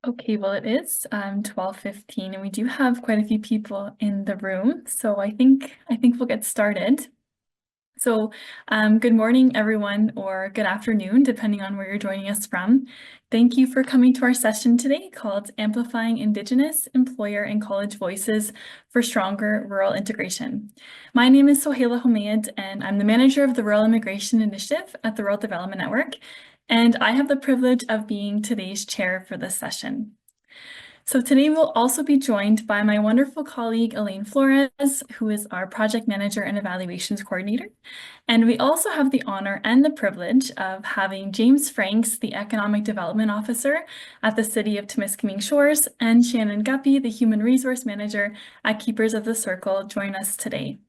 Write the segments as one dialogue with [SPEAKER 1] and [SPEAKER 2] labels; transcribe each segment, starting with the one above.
[SPEAKER 1] Okay, well, it is 12:15 and we do have quite a few people in the room, so I think we'll get started. So, good morning, everyone, or good afternoon, depending on where you're joining us from. Thank you for coming to our session today called Amplifying Indigenous Employer and College Voices for Stronger Rural Integration. My name is Sohaila Homayed, and I'm the manager of the Rural Immigration Initiative at the Rural Development Network, and I have the privilege of being today's chair for this session. So today we'll also be joined by my wonderful colleague, Elaine Flores, who is our project manager and evaluations coordinator. And we also have the honor and the privilege of having James Franks, the economic development officer at the City of Timiskaming Shores, and Shannon Guppy, the human resource manager at Keepers of the Circle, join us today.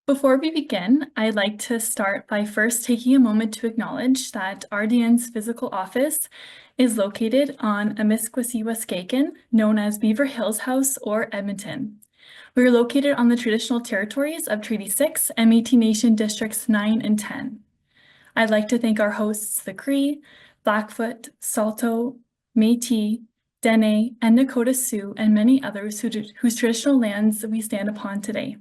[SPEAKER 1] Before we begin, I'd like to start by first taking a moment to acknowledge that RDN's physical office is located on Amiskwaciwâskaken, known as Beaver Hills House or Edmonton. We are located on the traditional territories of Treaty 6 and Métis Nation Districts 9 and 10. I'd like to thank our hosts, the Cree, Blackfoot, Saulteaux, Métis, Dene, and Nakota Sioux, and many others whose traditional lands we stand upon today.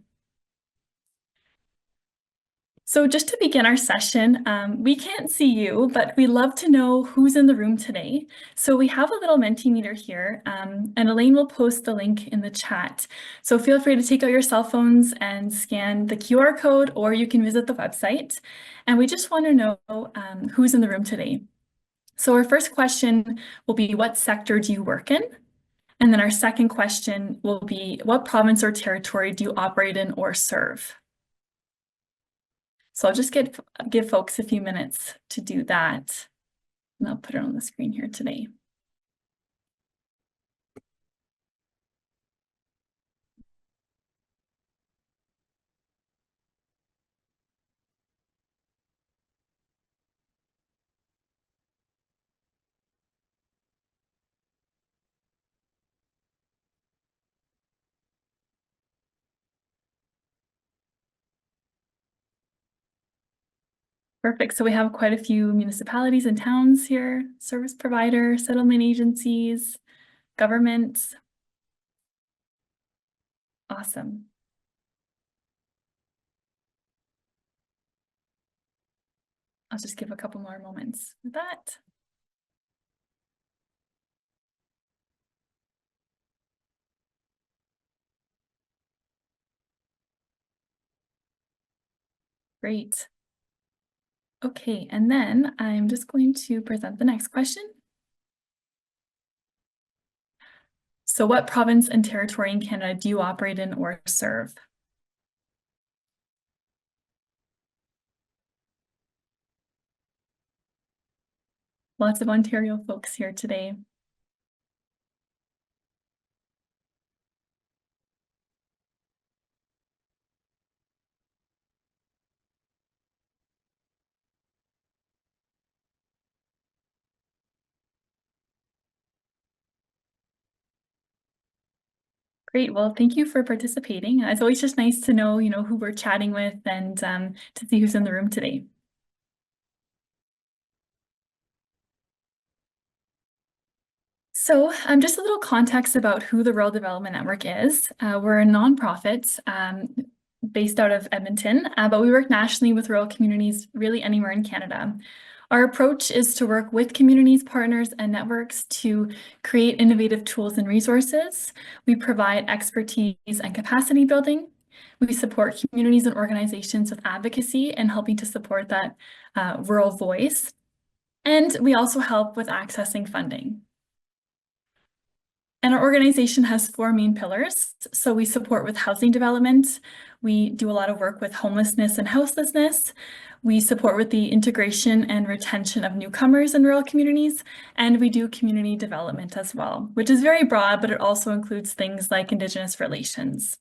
[SPEAKER 1] So just to begin our session, we can't see you, but we love to know who's in the room today. So we have a little Mentimeter here, and Elaine will post the link in the chat. So feel free to take out your cell phones and scan the QR code, or you can visit the website. And we just want to know who's in the room today. So our first question will be, what sector do you work in? And then our second question will be, what province or territory do you operate in or serve? So I'll just give folks a few minutes to do that, and I'll put it on the screen here today. Perfect. So we have quite a few municipalities and towns here, service provider, settlement agencies, governments. Awesome. I'll just give a couple more moments with that. Great. Okay, and then I'm just going to present the next question. So what province and territory in Canada do you operate in or serve? Lots of Ontario folks here today. Great. Well, thank you for participating. It's always just nice to know, who we're chatting with and to see who's in the room today. So just a little context about who the Rural Development Network is. We're a nonprofit based out of Edmonton, but we work nationally with rural communities really anywhere in Canada. Our approach is to work with communities, partners, and networks to create innovative tools and resources. We provide expertise and capacity building. We support communities and organizations with advocacy and helping to support that rural voice. And we also help with accessing funding. And our organization has four main pillars. So we support with housing development. We do a lot of work with homelessness and houselessness. We support with the integration and retention of newcomers in rural communities. And we do community development as well, which is very broad, but it also includes things like Indigenous relations.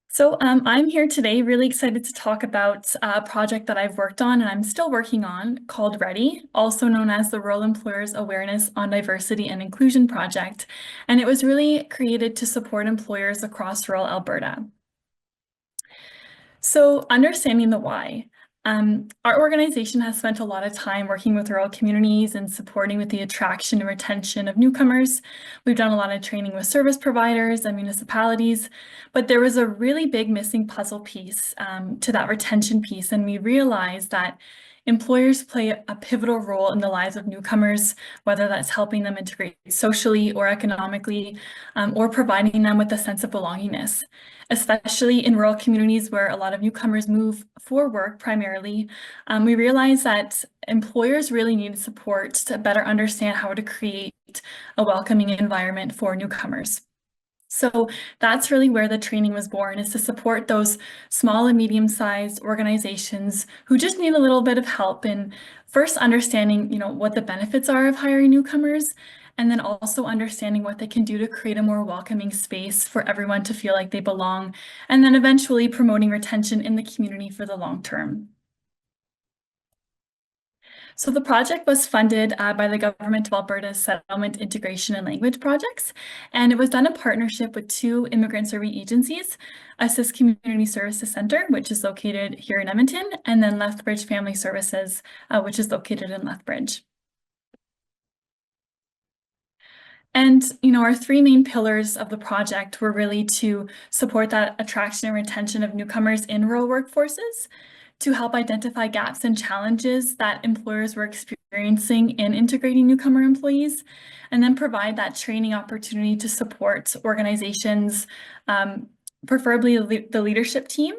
[SPEAKER 1] So I'm here today really excited to talk about a project that I've worked on and I'm still working on called READY, also known as the Rural Employers Awareness on Diversity and Inclusion Project. And it was really created to support employers across rural Alberta. So understanding the why. Our organization has spent a lot of time working with rural communities and supporting with the attraction and retention of newcomers. We've done a lot of training with service providers and municipalities, but there was a really big missing puzzle piece to that retention piece, and we realized that employers play a pivotal role in the lives of newcomers, whether that's helping them integrate socially or economically, or providing them with a sense of belongingness, especially in rural communities where a lot of newcomers move for work primarily. We realize that employers really need support to better understand how to create a welcoming environment for newcomers. So that's really where the training was born, is to support those small and medium-sized organizations who just need a little bit of help in first understanding, what the benefits are of hiring newcomers, and then also understanding what they can do to create a more welcoming space for everyone to feel like they belong, and then eventually promoting retention in the community for the long term. So the project was funded by the Government of Alberta's Settlement Integration and Language Projects, and it was done in partnership with two immigrant survey agencies, Assist Community Services Centre, which is located here in Edmonton, and then Lethbridge Family Services, which is located in Lethbridge. And, our three main pillars of the project were really to support that attraction and retention of newcomers in rural workforces, to help identify gaps and challenges that employers were experiencing in integrating newcomer employees, and then provide that training opportunity to support organizations, preferably the leadership team,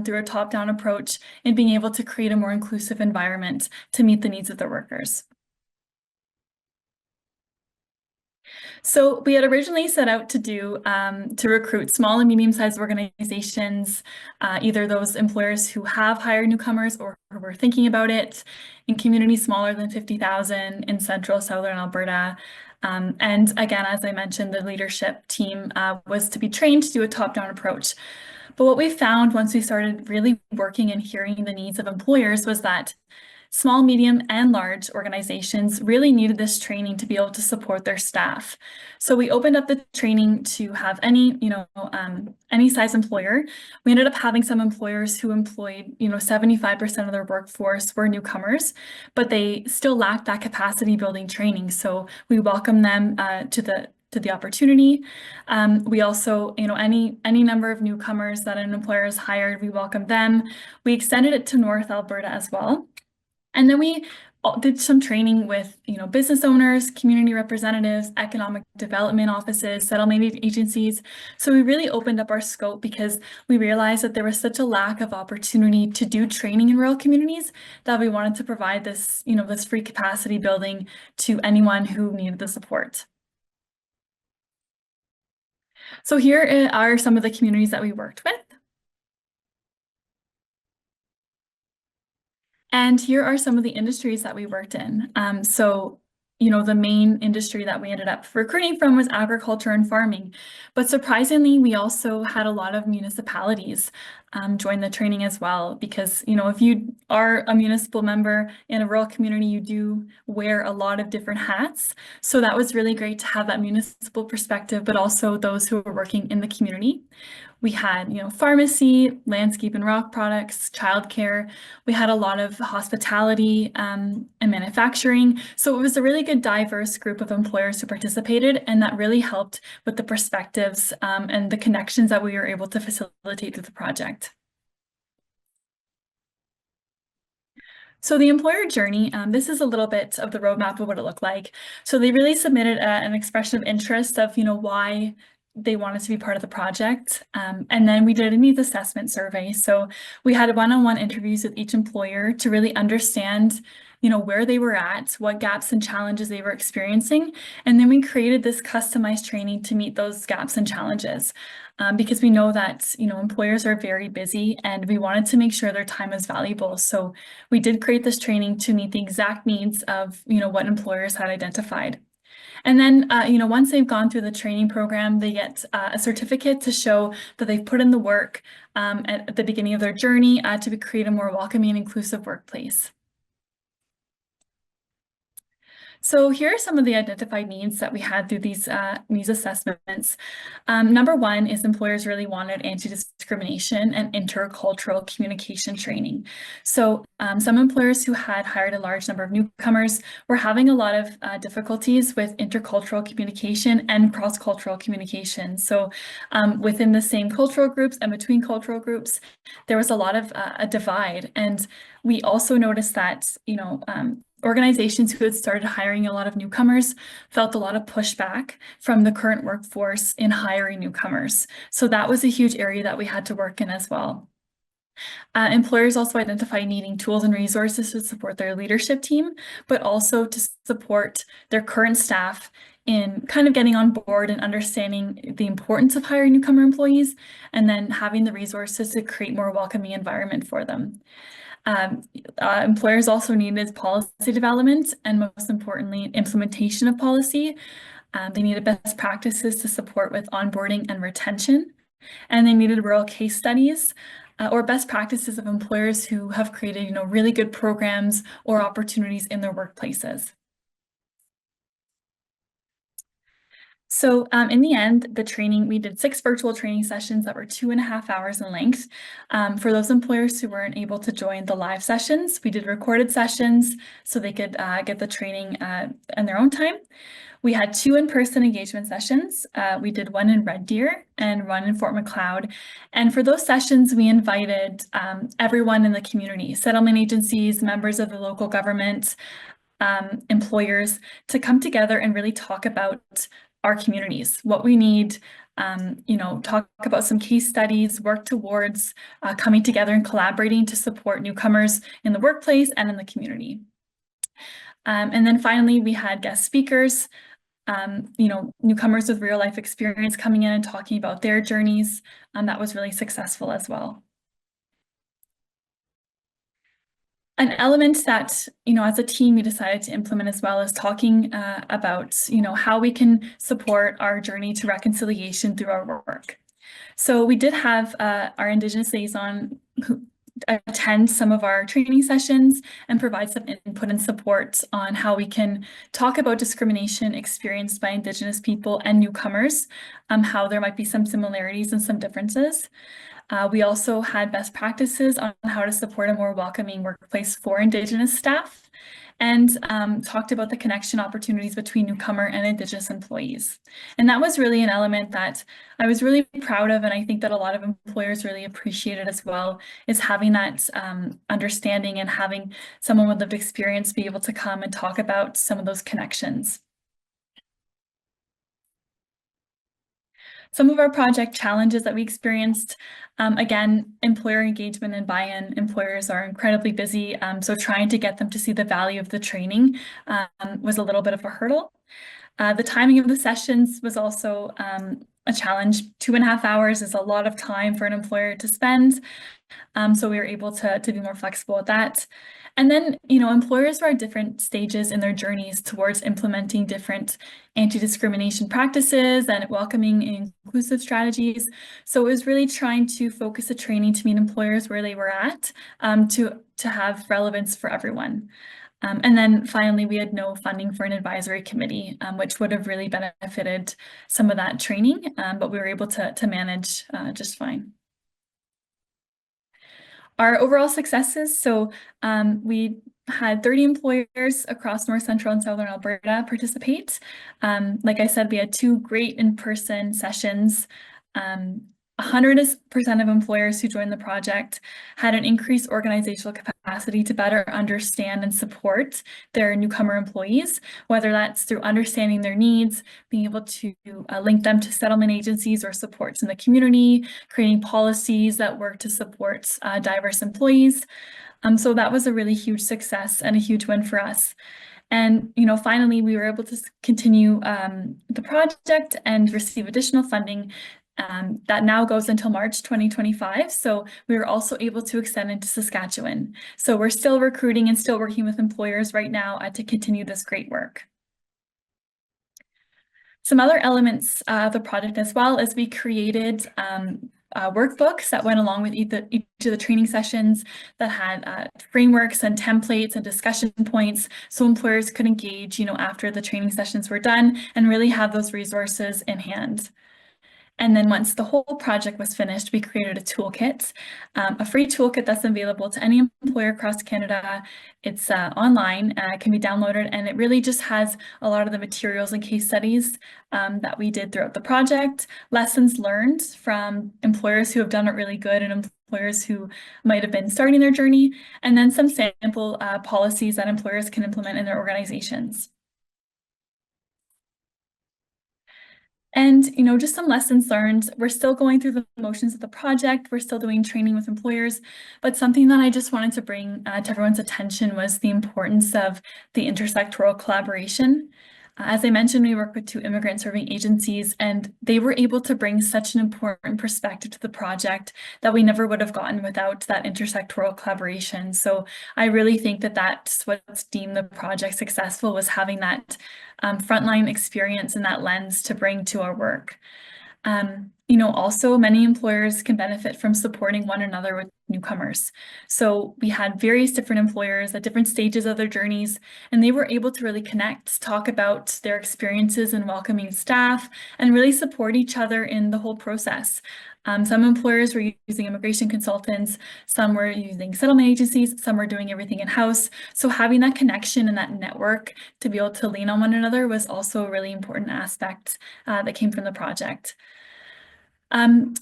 [SPEAKER 1] through a top-down approach in being able to create a more inclusive environment to meet the needs of their workers. So we had originally set out to recruit small and medium-sized organizations, either those employers who have hired newcomers or who were thinking about it, in communities smaller than 50,000 in central southern Alberta. And again, as I mentioned, the leadership team was to be trained to do a top-down approach. But what we found once we started really working and hearing the needs of employers was that small, medium, and large organizations really needed this training to be able to support their staff. So we opened up the training to have any size employer. We ended up having some employers who employed, 75% of their workforce were newcomers, but they still lacked that capacity building training. So we welcome them to the opportunity. We also, any number of newcomers that an employer has hired, we welcome them. We extended it to North Alberta as well. And then we did some training with, business owners, community representatives, economic development offices, settlement agencies. So we really opened up our scope because we realized that there was such a lack of opportunity to do training in rural communities that we wanted to provide this, this free capacity building to anyone who needed the support. So here are some of the communities that we worked with. And here are some of the industries that we worked in. So, the main industry that we ended up recruiting from was agriculture and farming. But surprisingly, we also had a lot of municipalities join the training as well, because, if you are a municipal member in a rural community, you do wear a lot of different hats. So that was really great to have that municipal perspective, but also those who are working in the community. We had, pharmacy, landscape and rock products, childcare. We had a lot of hospitality and manufacturing. So it was a really good diverse group of employers who participated, and that really helped with the perspectives and the connections that we were able to facilitate through the project. So the employer journey, this is a little bit of the roadmap of what it looked like. So they really submitted an expression of interest of, why they wanted to be part of the project. And then we did a needs assessment survey. So we had one-on-one interviews with each employer to really understand, where they were at, what gaps and challenges they were experiencing. And then we created this customized training to meet those gaps and challenges. Because we know that, employers are very busy and we wanted to make sure their time is valuable. So we did create this training to meet the exact needs of, what employers had identified. And then, once they've gone through the training program, they get a certificate to show that they've put in the work at the beginning of their journey to create a more welcoming and inclusive workplace. So here are some of the identified needs that we had through these needs assessments. Number one is employers really wanted anti-discrimination and intercultural communication training. So some employers who had hired a large number of newcomers were having a lot of difficulties with intercultural communication and cross-cultural communication. So within the same cultural groups and between cultural groups, there was a lot of a divide. And we also noticed that, organizations who had started hiring a lot of newcomers felt a lot of pushback from the current workforce in hiring newcomers. So that was a huge area that we had to work in as well. Employers also identify needing tools and resources to support their leadership team, but also to support their current staff in kind of getting on board and understanding the importance of hiring newcomer employees, and then having the resources to create more welcoming environment for them. Employers also needed policy development and, most importantly, implementation of policy. They needed best practices to support with onboarding and retention, and they needed real case studies or best practices of employers who have created, really good programs or opportunities in their workplaces. So in the end, we did 6 virtual training sessions that were 2.5 hours in length. For those employers who weren't able to join the live sessions, we did recorded sessions so they could get the training in their own time. We had 2 in-person engagement sessions. We did one in Red Deer and one in Fort Macleod. And for those sessions, we invited everyone in the community, settlement agencies, members of the local government, employers, to come together and really talk about our communities, what we need, talk about some case studies, work towards coming together and collaborating to support newcomers in the workplace and in the community. And then finally, we had guest speakers, newcomers with real life experience coming in and talking about their journeys. That was really successful as well. An element that, as a team, we decided to implement as well is talking about, how we can support our journey to reconciliation through our work. So we did have our Indigenous liaison who attend some of our training sessions and provide some input and support on how we can talk about discrimination experienced by Indigenous people and newcomers, how there might be some similarities and some differences. We also had best practices on how to support a more welcoming workplace for Indigenous staff, and talked about the connection opportunities between newcomer and Indigenous employees. And that was really an element that I was really proud of, and I think that a lot of employers really appreciated as well, is having that understanding and having someone with lived experience be able to come and talk about some of those connections. Some of our project challenges that we experienced, again, employer engagement and buy-in. Employers are incredibly busy, so trying to get them to see the value of the training was a little bit of a hurdle. The timing of the sessions was also a challenge. 2.5 hours is a lot of time for an employer to spend, so we were able to be more flexible with that. And then, employers are at different stages in their journeys towards implementing different anti-discrimination practices and welcoming and inclusive strategies. So it was really trying to focus the training to meet employers where they were at, to have relevance for everyone. And then finally, we had no funding for an advisory committee, which would have really benefited some of that training, but we were able to manage just fine. Our overall successes, so we had 30 employers across North Central and Southern Alberta participate. Like I said, we had 2 great in-person sessions. 100% of employers who joined the project had an increased organizational capacity to better understand and support their newcomer employees, whether that's through understanding their needs, being able to link them to settlement agencies or supports in the community, creating policies that work to support diverse employees. So that was a really huge success and a huge win for us. And, finally, we were able to continue the project and receive additional funding that now goes until March 2025. So we were also able to extend into Saskatchewan. So we're still recruiting and still working with employers right now to continue this great work. Some other elements of the project as well is we created workbooks that went along with each of the training sessions that had frameworks and templates and discussion points, so employers could engage, after the training sessions were done and really have those resources in hand. And then once the whole project was finished, we created a toolkit, a free toolkit that's available to any employer across Canada. It's online, can be downloaded, and it really just has a lot of the materials and case studies that we did throughout the project, lessons learned from employers who have done it really good and employers who might have been starting their journey, and then some sample policies that employers can implement in their organizations. And, just some lessons learned. We're still going through the motions of the project. We're still doing training with employers, but something that I just wanted to bring to everyone's attention was the importance of the intersectoral collaboration. As I mentioned, we work with 2 immigrant serving agencies, and they were able to bring such an important perspective to the project that we never would have gotten without that intersectoral collaboration. So I really think that that's what's deemed the project successful, was having that frontline experience and that lens to bring to our work. Also many employers can benefit from supporting one another with newcomers. So we had various different employers at different stages of their journeys, and they were able to really connect, talk about their experiences in welcoming staff, and really support each other in the whole process. Some employers were using immigration consultants, some were using settlement agencies, some were doing everything in-house. So having that connection and that network to be able to lean on one another was also a really important aspect that came from the project.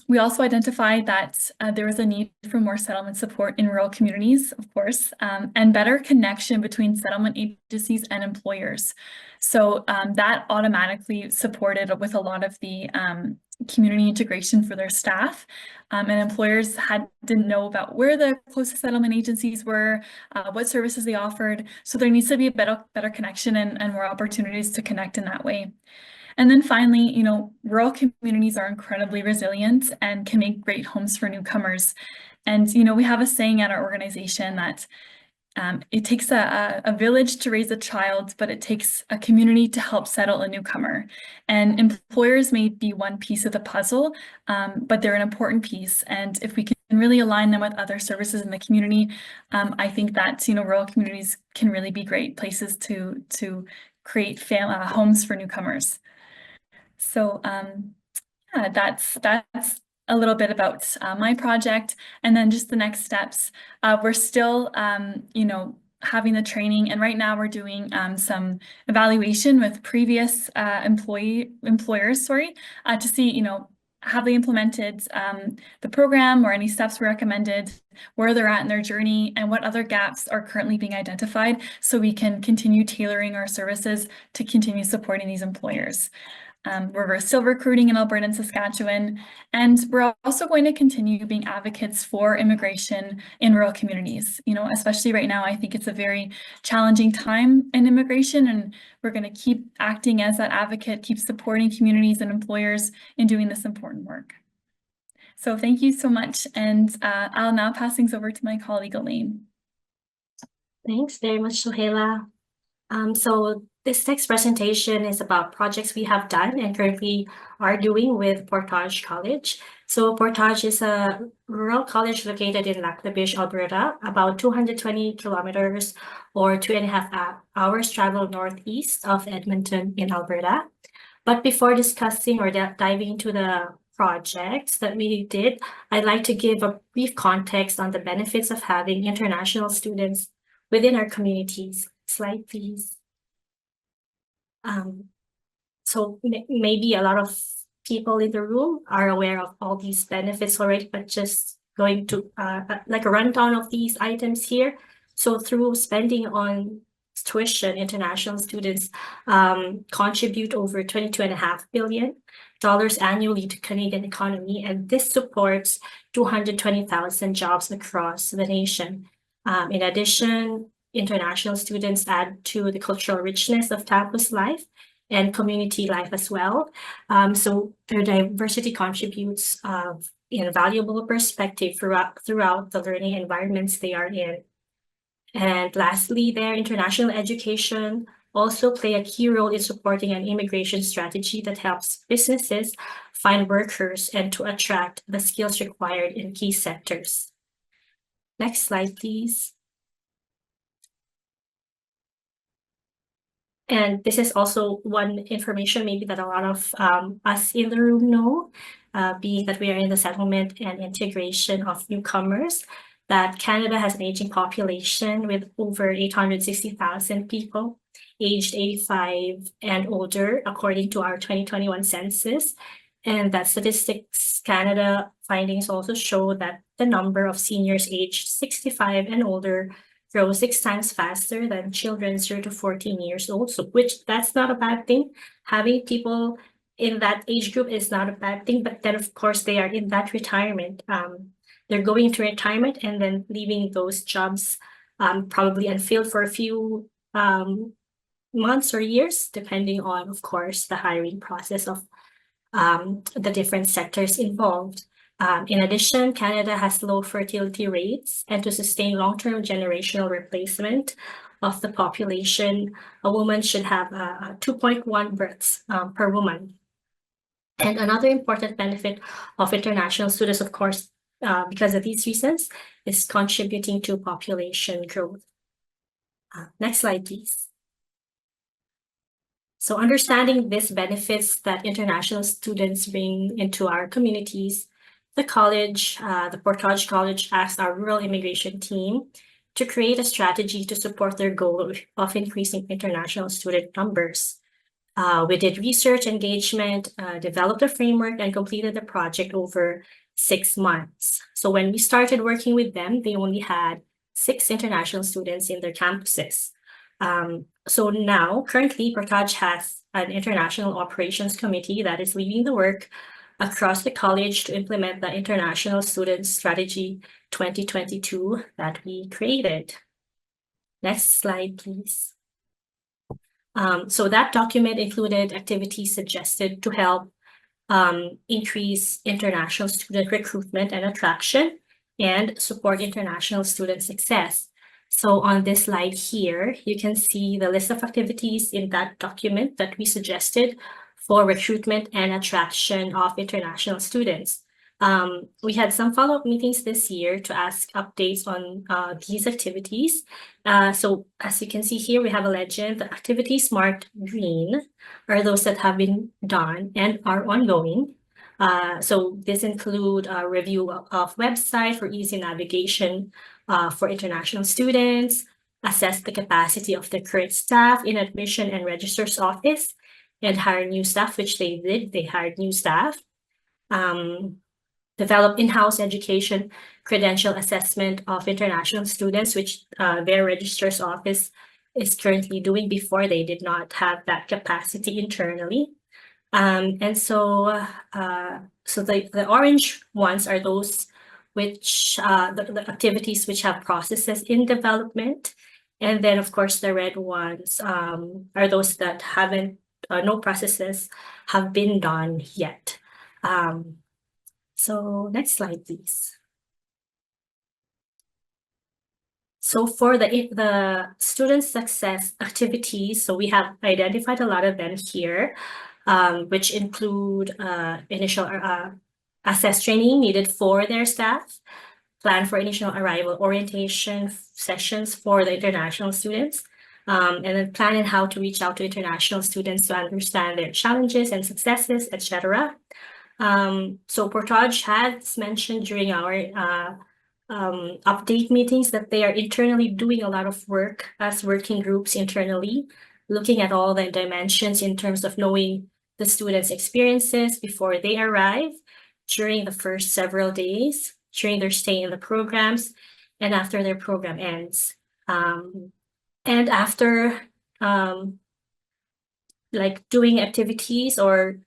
[SPEAKER 1] We also identified that there was a need for more settlement support in rural communities, of course, and better connection between settlement agencies and employers. So that automatically supported with a lot of the community integration for their staff, and employers didn't know about where the closest settlement agencies were, what services they offered. So there needs to be a better connection and more opportunities to connect in that way. And then finally, rural communities are incredibly resilient and can make great homes for newcomers. And, we have a saying at our organization that it takes a village to raise a child, but it takes a community to help settle a newcomer. And employers may be one piece of the puzzle, but they're an important piece. And if we can really align them with other services in the community, I think that, rural communities can really be great places to create homes for newcomers. So yeah, that's a little bit about my project, and then just the next steps. We're still, having the training, and right now we're doing some evaluation with previous employers, to see, have they implemented the program or any steps we recommended, where they're at in their journey, and what other gaps are currently being identified, so we can continue tailoring our services to continue supporting these employers. We're still recruiting in Alberta and Saskatchewan, and we're also going to continue being advocates for immigration in rural communities. Especially right now, I think it's a very challenging time in immigration, and we're going to keep acting as that advocate, keep supporting communities and employers in doing this important work. So thank you so much, and I'll now pass things over to my colleague Elaine.
[SPEAKER 2] Thanks very much, Sohaila. So this next presentation is about projects we have done and currently are doing with Portage College. So Portage is a rural college located in Lac La Biche, Alberta, about 220 kilometers or 2.5 hours travel northeast of Edmonton in Alberta. But before discussing or diving into the projects that we did, I'd like to give a brief context on the benefits of having international students within our communities. Slide, please. So maybe a lot of people in the room are aware of all these benefits already, but just going to like a rundown of these items here. So through spending on tuition, international students contribute over $22.5 billion annually to Canadian economy, and this supports 220,000 jobs across the nation. In addition, international students add to the cultural richness of campus life and community life as well. So their diversity contributes in a valuable perspective throughout the learning environments they are in. And lastly, their international education also play a key role in supporting an immigration strategy that helps businesses find workers and to attract the skills required in key sectors. Next slide, please. And this is also one information maybe that a lot of us in the room know, being that we are in the settlement and integration of newcomers, that Canada has an aging population with over 860,000 people aged 85 and older, according to our 2021 census. And that Statistics Canada findings also show that the number of seniors aged 65 and older grow 6 times faster than children 0 to 14 years old. So, which that's not a bad thing. Having people in that age group is not a bad thing, but then of course they are in that retirement. They're going into retirement and then leaving those jobs probably unfilled for a few months or years, depending on, of course, the hiring process of the different sectors involved. In addition, Canada has low fertility rates, and to sustain long-term generational replacement of the population, a woman should have 2.1 births per woman. And another important benefit of international students, of course, because of these reasons, is contributing to population growth. Next slide, please. So understanding these benefits that international students bring into our communities, the college, the Portage College asked our rural immigration team to create a strategy to support their goal of increasing international student numbers. We did research engagement, developed a framework, and completed the project over 6 months. So when we started working with them, they only had 6 international students in their campuses. So now, currently, Portage has an international operations committee that is leading the work across the college to implement the International Student Strategy 2022 that we created. Next slide, please. So that document included activities suggested to help increase international student recruitment and attraction and support international student success. So on this slide here, you can see the list of activities in that document that we suggested for recruitment and attraction of international students. We had some follow-up meetings this year to ask updates on these activities. So as you can see here, we have a legend. The activities marked green are those that have been done and are ongoing. So this include a review of website for easy navigation for international students, assess the capacity of the current staff in admission and registrar's office, and hire new staff, which they did. They hired new staff. Develop in-house education credential assessment of international students, which their registrar's office is currently doing. Before, they did not have that capacity internally. And so the orange ones are those which the activities which have processes in development. And then, of course, the red ones are those that haven't, no processes have been done yet. So next slide, please. So for the student success activities, so we have identified a lot of them here, which include initial assess training needed for their staff, plan for initial arrival orientation sessions for the international students, and then plan on how to reach out to international students to understand their challenges and successes, etc. So Portage has mentioned during our update meetings that they are internally doing a lot of work as working groups internally, looking at all the dimensions in terms of knowing the students' experiences before they arrive, during the first several days, during their stay in the programs, and after their program ends. And after like doing activities or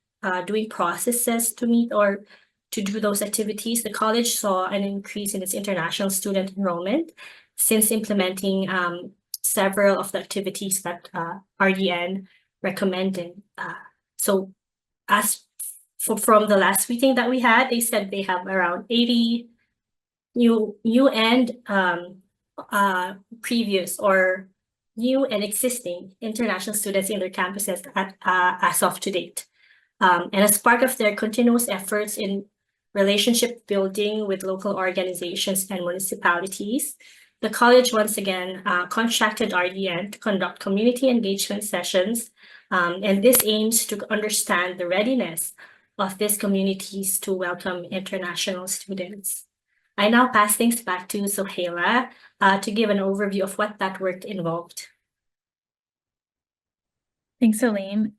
[SPEAKER 2] doing processes to meet or to do those activities, the college saw an increase in its international student enrollment since implementing several of the activities that RDN recommended. So as from the last meeting that we had, they said they have around 80 new and previous or new and existing international students in their campuses as of to date. And as part of their continuous efforts in relationship building with local organizations and municipalities, the college once again contracted RDN to conduct community engagement sessions, and this aims to understand the readiness of these communities to welcome international students. I now pass things back to Sohaila to give an overview of what that work involved.
[SPEAKER 1] Thanks, Elaine.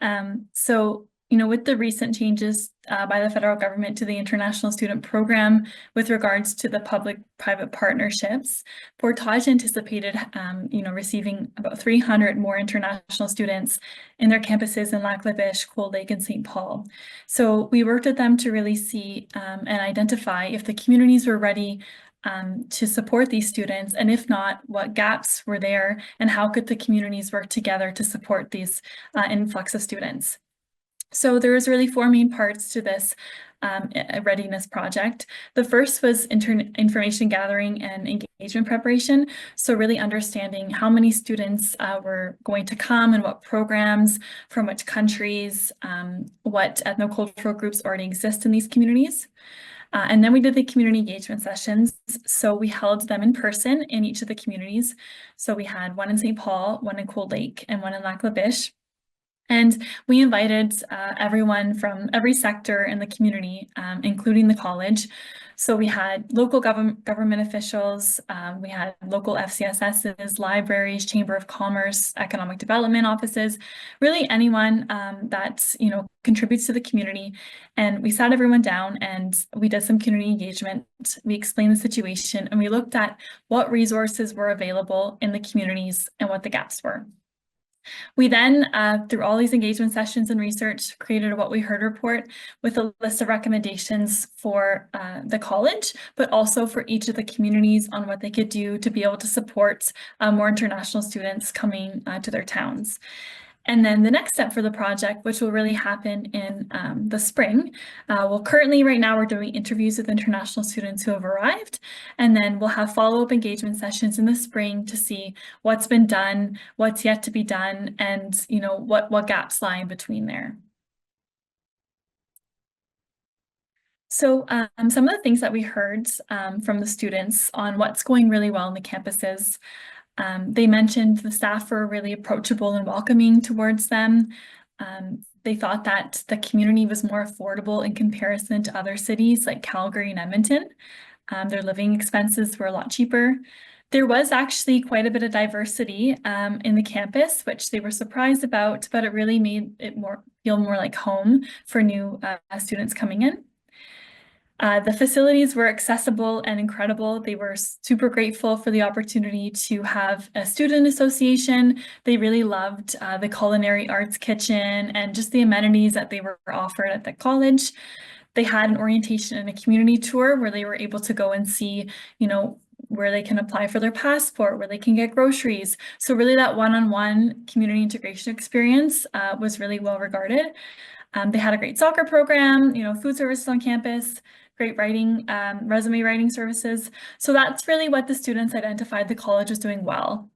[SPEAKER 1] With the recent changes by the federal government to the International Student Program with regards to the public-private partnerships, Portage anticipated, receiving about 300 more international students in their campuses in Lac La Biche, Cold Lake, and St. Paul. So we worked with them to really see and identify if the communities were ready to support these students, and if not, what gaps were there, and how could the communities work together to support these influx of students. So there was really four main parts to this readiness project. The first was information gathering and engagement preparation. So really understanding how many students were going to come and what programs, from which countries, what ethnocultural groups already exist in these communities. And then we did the community engagement sessions. So we held them in person in each of the communities. So we had one in St. Paul, one in Cold Lake, and one in Lac La Biche. And we invited everyone from every sector in the community, including the college. So we had local government officials, we had local FCSSs, libraries, Chamber of Commerce, economic development offices, really anyone that contributes to the community. And we sat everyone down and we did some community engagement. We explained the situation and we looked at what resources were available in the communities and what the gaps were. We then, through all these engagement sessions and research, created a What We Heard report with a list of recommendations for the college, but also for each of the communities on what they could do to be able to support more international students coming to their towns. And then the next step for the project, which will really happen in the spring, currently right now we're doing interviews with international students who have arrived, and then we'll have follow-up engagement sessions in the spring to see what's been done, what's yet to be done, and what gaps lie in between there. So some of the things that we heard from the students on what's going really well in the campuses. They mentioned the staff were really approachable and welcoming towards them. They thought that the community was more affordable in comparison to other cities like Calgary and Edmonton. Their living expenses were a lot cheaper. There was actually quite a bit of diversity in the campus, which they were surprised about, but it really made it feel more like home for new students coming in. The facilities were accessible and incredible. They were super grateful for the opportunity to have a student association. They really loved the culinary arts kitchen and just the amenities that they were offered at the college. They had an orientation and a community tour where they were able to go and see, where they can apply for their passport, where they can get groceries. So really that one-on-one community integration experience was really well regarded. They had a great soccer program, food services on campus, great writing, resume writing services. So that's really what the students identified the college was doing well.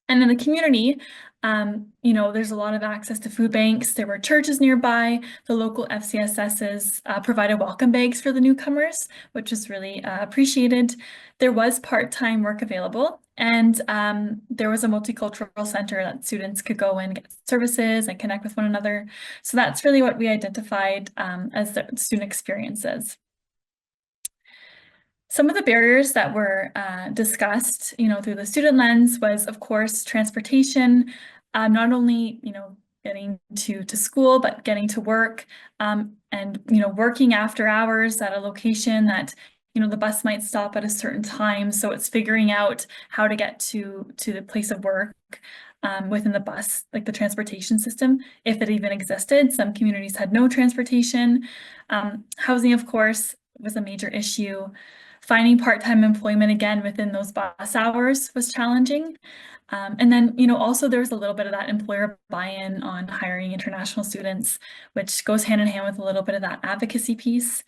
[SPEAKER 1] And in the community, there's a lot of access to food banks. There were churches nearby. The local FCSSs provided welcome bags for the newcomers, which was really appreciated. There was part-time work available, and there was a multicultural center that students could go and get services and connect with one another. So that's really what we identified as the student experiences. Some of the barriers that were discussed, through the student lens was, of course, transportation, not only, getting to school, but getting to work, and, working after hours at a location that, the bus might stop at a certain time. So it's figuring out how to get to the place of work within the bus, like the transportation system, if it even existed. Some communities had no transportation. Housing, of course, was a major issue. Finding part-time employment again within those bus hours was challenging. And then, also there was a little bit of that employer buy-in on hiring international students, which goes hand in hand with a little bit of that advocacy piece.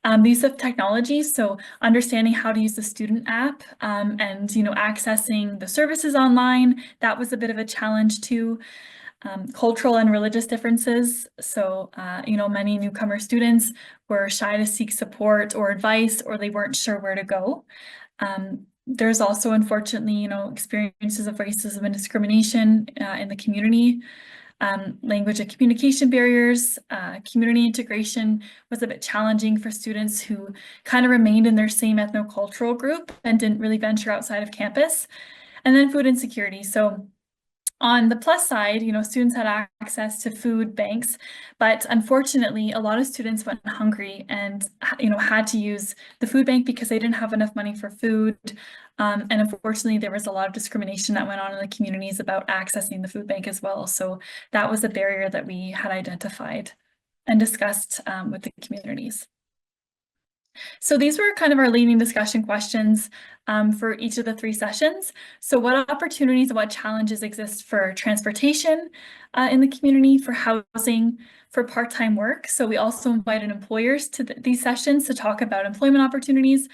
[SPEAKER 1] the use of technology, so understanding how to use the student app and accessing the services online, that was a bit of a challenge too. Cultural and religious differences. So, many newcomer students were shy to seek support or advice, or they weren't sure where to go. There's also, unfortunately, experiences of racism and discrimination in the community. Language and communication barriers, community integration was a bit challenging for students who kind of remained in their same ethnocultural group and didn't really venture outside of campus. And then food insecurity. So on the plus side, students had access to food banks, but unfortunately, a lot of students went hungry and, had to use the food bank because they didn't have enough money for food. And unfortunately, there was a lot of discrimination that went on in the communities about accessing the food bank as well. So that was a barrier that we had identified and discussed with the communities. So these were kind of our leading discussion questions for each of the 3 sessions. So what opportunities and what challenges exist for transportation in the community, for housing, for part-time work? So we also invited employers to these sessions to talk about employment opportunities,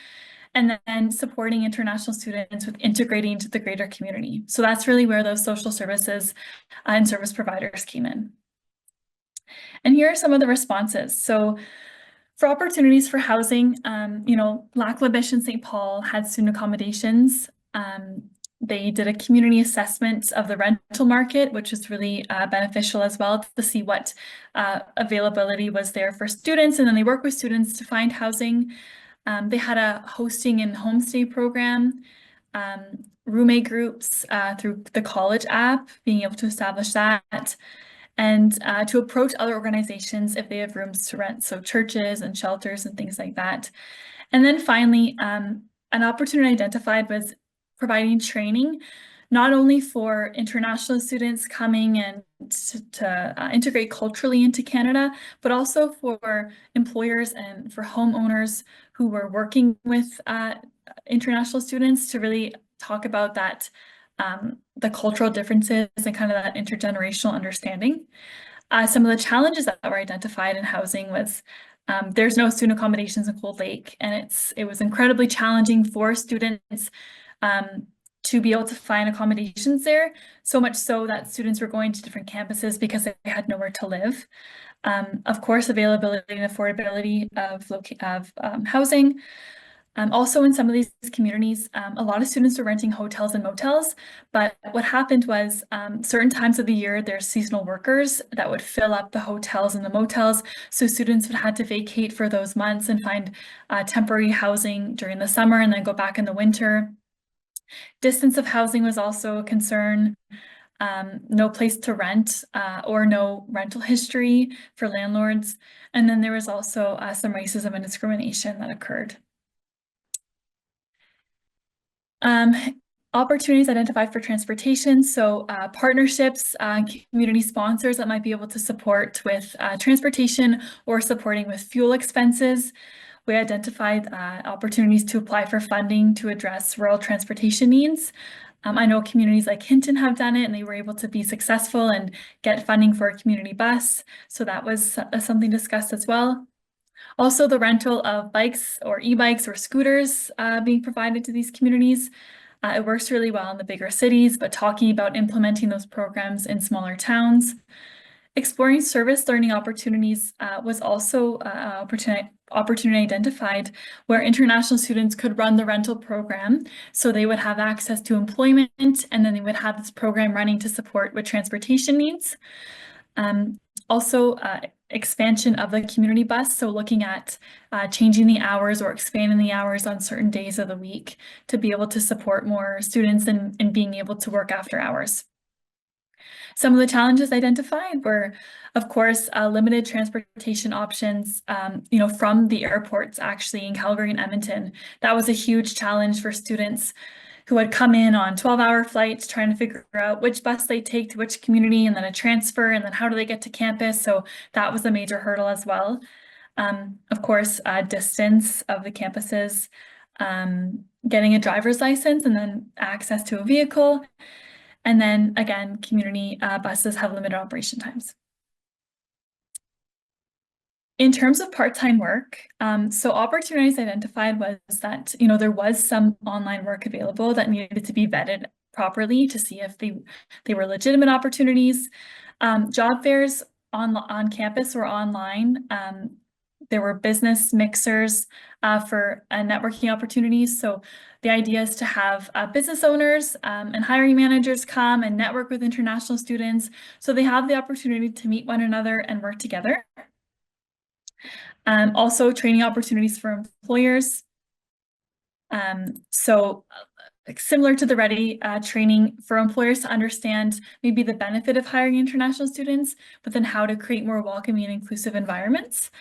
[SPEAKER 1] and then supporting international students with integrating into the greater community. So that's really where those social services and service providers came in. And here are some of the responses. So for opportunities for housing, Lac La Biche and St. Paul had student accommodations. They did a community assessment of the rental market, which was really beneficial as well to see what availability was there for students. And then they worked with students to find housing. They had a hosting and homestay program, roommate groups through the college app, being able to establish that, and to approach other organizations if they have rooms to rent, so churches and shelters and things like that. And then finally, an opportunity identified was providing training, not only for international students coming and to integrate culturally into Canada, but also for employers and for homeowners who were working with international students to really talk about that, the cultural differences and kind of that intergenerational understanding. Some of the challenges that were identified in housing was there's no student accommodations in Cold Lake, and it was incredibly challenging for students to be able to find accommodations there, so much so that students were going to different campuses because they had nowhere to live. Of course, availability and affordability of housing. Also in some of these communities, a lot of students were renting hotels and motels, but what happened was certain times of the year, there's seasonal workers that would fill up the hotels and the motels. So students would have to vacate for those months and find temporary housing during the summer and then go back in the winter. Distance of housing was also a concern. No place to rent or no rental history for landlords. And then there was also some racism and discrimination that occurred. Opportunities identified for transportation. So partnerships, community sponsors that might be able to support with transportation or supporting with fuel expenses. We identified opportunities to apply for funding to address rural transportation needs. I know communities like Hinton have done it and they were able to be successful and get funding for a community bus. So that was something discussed as well. Also, the rental of bikes or e-bikes or scooters being provided to these communities. It works really well in the bigger cities, but talking about implementing those programs in smaller towns. Exploring service learning opportunities was also an opportunity identified where international students could run the rental program. So they would have access to employment and then they would have this program running to support with transportation needs. Also, expansion of the community bus, so looking at changing the hours or expanding the hours on certain days of the week to be able to support more students in being able to work after hours. Some of the challenges identified were, of course, limited transportation options, from the airports actually in Calgary and Edmonton. That was a huge challenge for students who had come in on 12-hour flights trying to figure out which bus they take to which community and then a transfer and then how do they get to campus. So that was a major hurdle as well. Of course, distance of the campuses, getting a driver's license and then access to a vehicle. And then again, community buses have limited operation times. In terms of part-time work, so opportunities identified was that, there was some online work available that needed to be vetted properly to see if they were legitimate opportunities. Job fairs on campus or online. There were business mixers for networking opportunities. So the idea is to have business owners and hiring managers come and network with international students so they have the opportunity to meet one another and work together. Also training opportunities for employers. Similar to the Ready training for employers to understand maybe the benefit of hiring international students, but then how to create more welcoming and inclusive environments.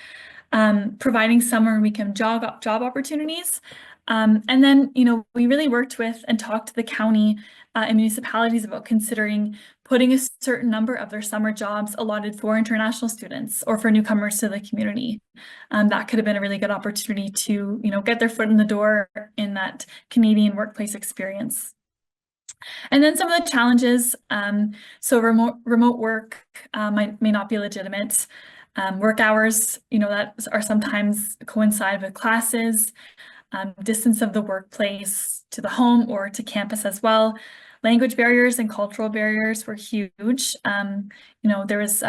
[SPEAKER 1] Providing summer and weekend job opportunities. And then, we really worked with and talked to the county and municipalities about considering putting a certain number of their summer jobs allotted for international students or for newcomers to the community. That could have been a really good opportunity to, get their foot in the door in that Canadian workplace experience. And then some of the challenges, so remote work may not be legitimate. Work hours, that are sometimes coincide with classes, distance of the workplace to the home or to campus as well. Language barriers and cultural barriers were huge. There was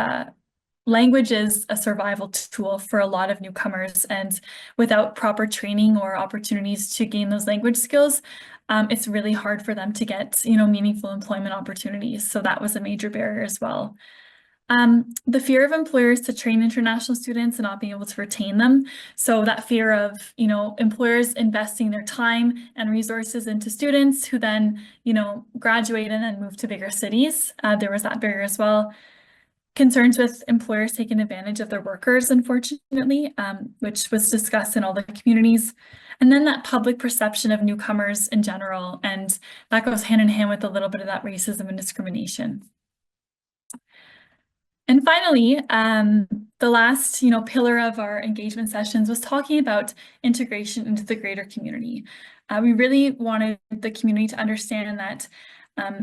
[SPEAKER 1] language is a survival tool for a lot of newcomers, and without proper training or opportunities to gain those language skills, it's really hard for them to get, meaningful employment opportunities. So that was a major barrier as well. The fear of employers to train international students and not being able to retain them. So that fear of, employers investing their time and resources into students who then, graduate and then move to bigger cities. There was that barrier as well. Concerns with employers taking advantage of their workers, unfortunately, which was discussed in all the communities. And then that public perception of newcomers in general, and that goes hand in hand with a little bit of that racism and discrimination. And finally, the last, pillar of our engagement sessions was talking about integration into the greater community. We really wanted the community to understand that,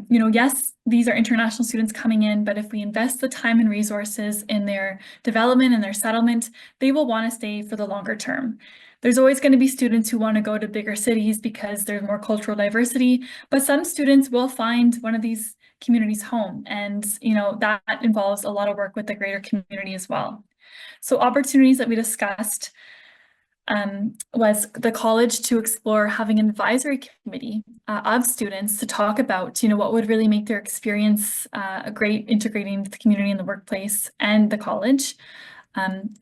[SPEAKER 1] yes, these are international students coming in, but if we invest the time and resources in their development and their settlement, they will want to stay for the longer term. There's always going to be students who want to go to bigger cities because there's more cultural diversity, but some students will find one of these communities home, and that involves a lot of work with the greater community as well. So opportunities that we discussed was the college to explore having an advisory committee of students to talk about, what would really make their experience a great integrating into the community and the workplace and the college.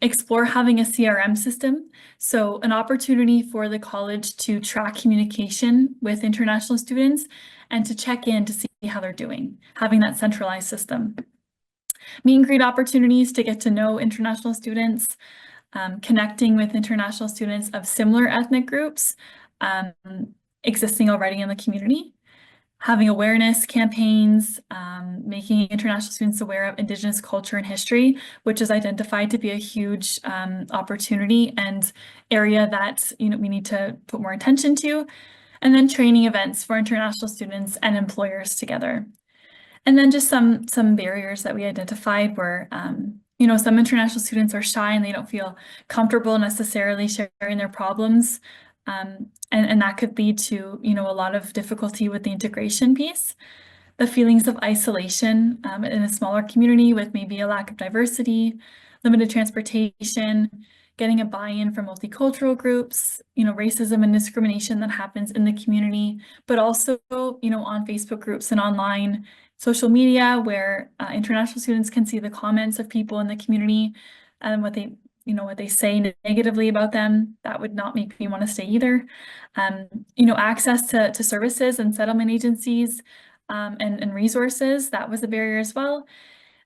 [SPEAKER 1] Explore having a CRM system, so an opportunity for the college to track communication with international students and to check in to see how they're doing, having that centralized system. Meet and greet opportunities to get to know international students, connecting with international students of similar ethnic groups existing already in the community. Having awareness campaigns, making international students aware of Indigenous culture and history, which is identified to be a huge opportunity and area that we need to put more attention to. And then training events for international students and employers together. And then just some barriers that we identified were, some international students are shy and they don't feel comfortable necessarily sharing their problems. And that could lead to, a lot of difficulty with the integration piece. The feelings of isolation in a smaller community with maybe a lack of diversity, limited transportation, getting a buy-in from multicultural groups, racism and discrimination that happens in the community, but also, on Facebook groups and online social media where international students can see the comments of people in the community and what they say negatively about them. That would not make me want to stay either. Access to services and settlement agencies and resources, that was a barrier as well.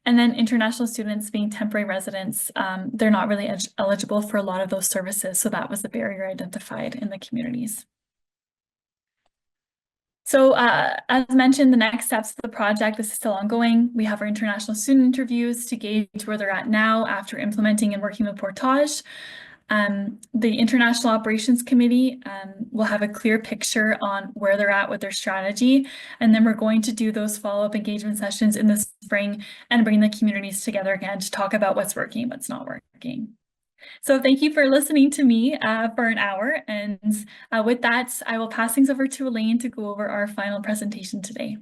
[SPEAKER 1] And then international students being temporary residents, they're not really eligible for a lot of those services. So that was the barrier identified in the communities. So as mentioned, the next steps of the project, this is still ongoing. We have our international student interviews to gauge where they're at now after implementing and working with Portage. The International Operations Committee will have a clear picture on where they're at with their strategy. And then we're going to do those follow-up engagement sessions in the spring and bring the communities together again to talk about what's working, what's not working. So thank you for listening to me for an hour. And with that, I will pass things over to Elaine to go over our final presentation today.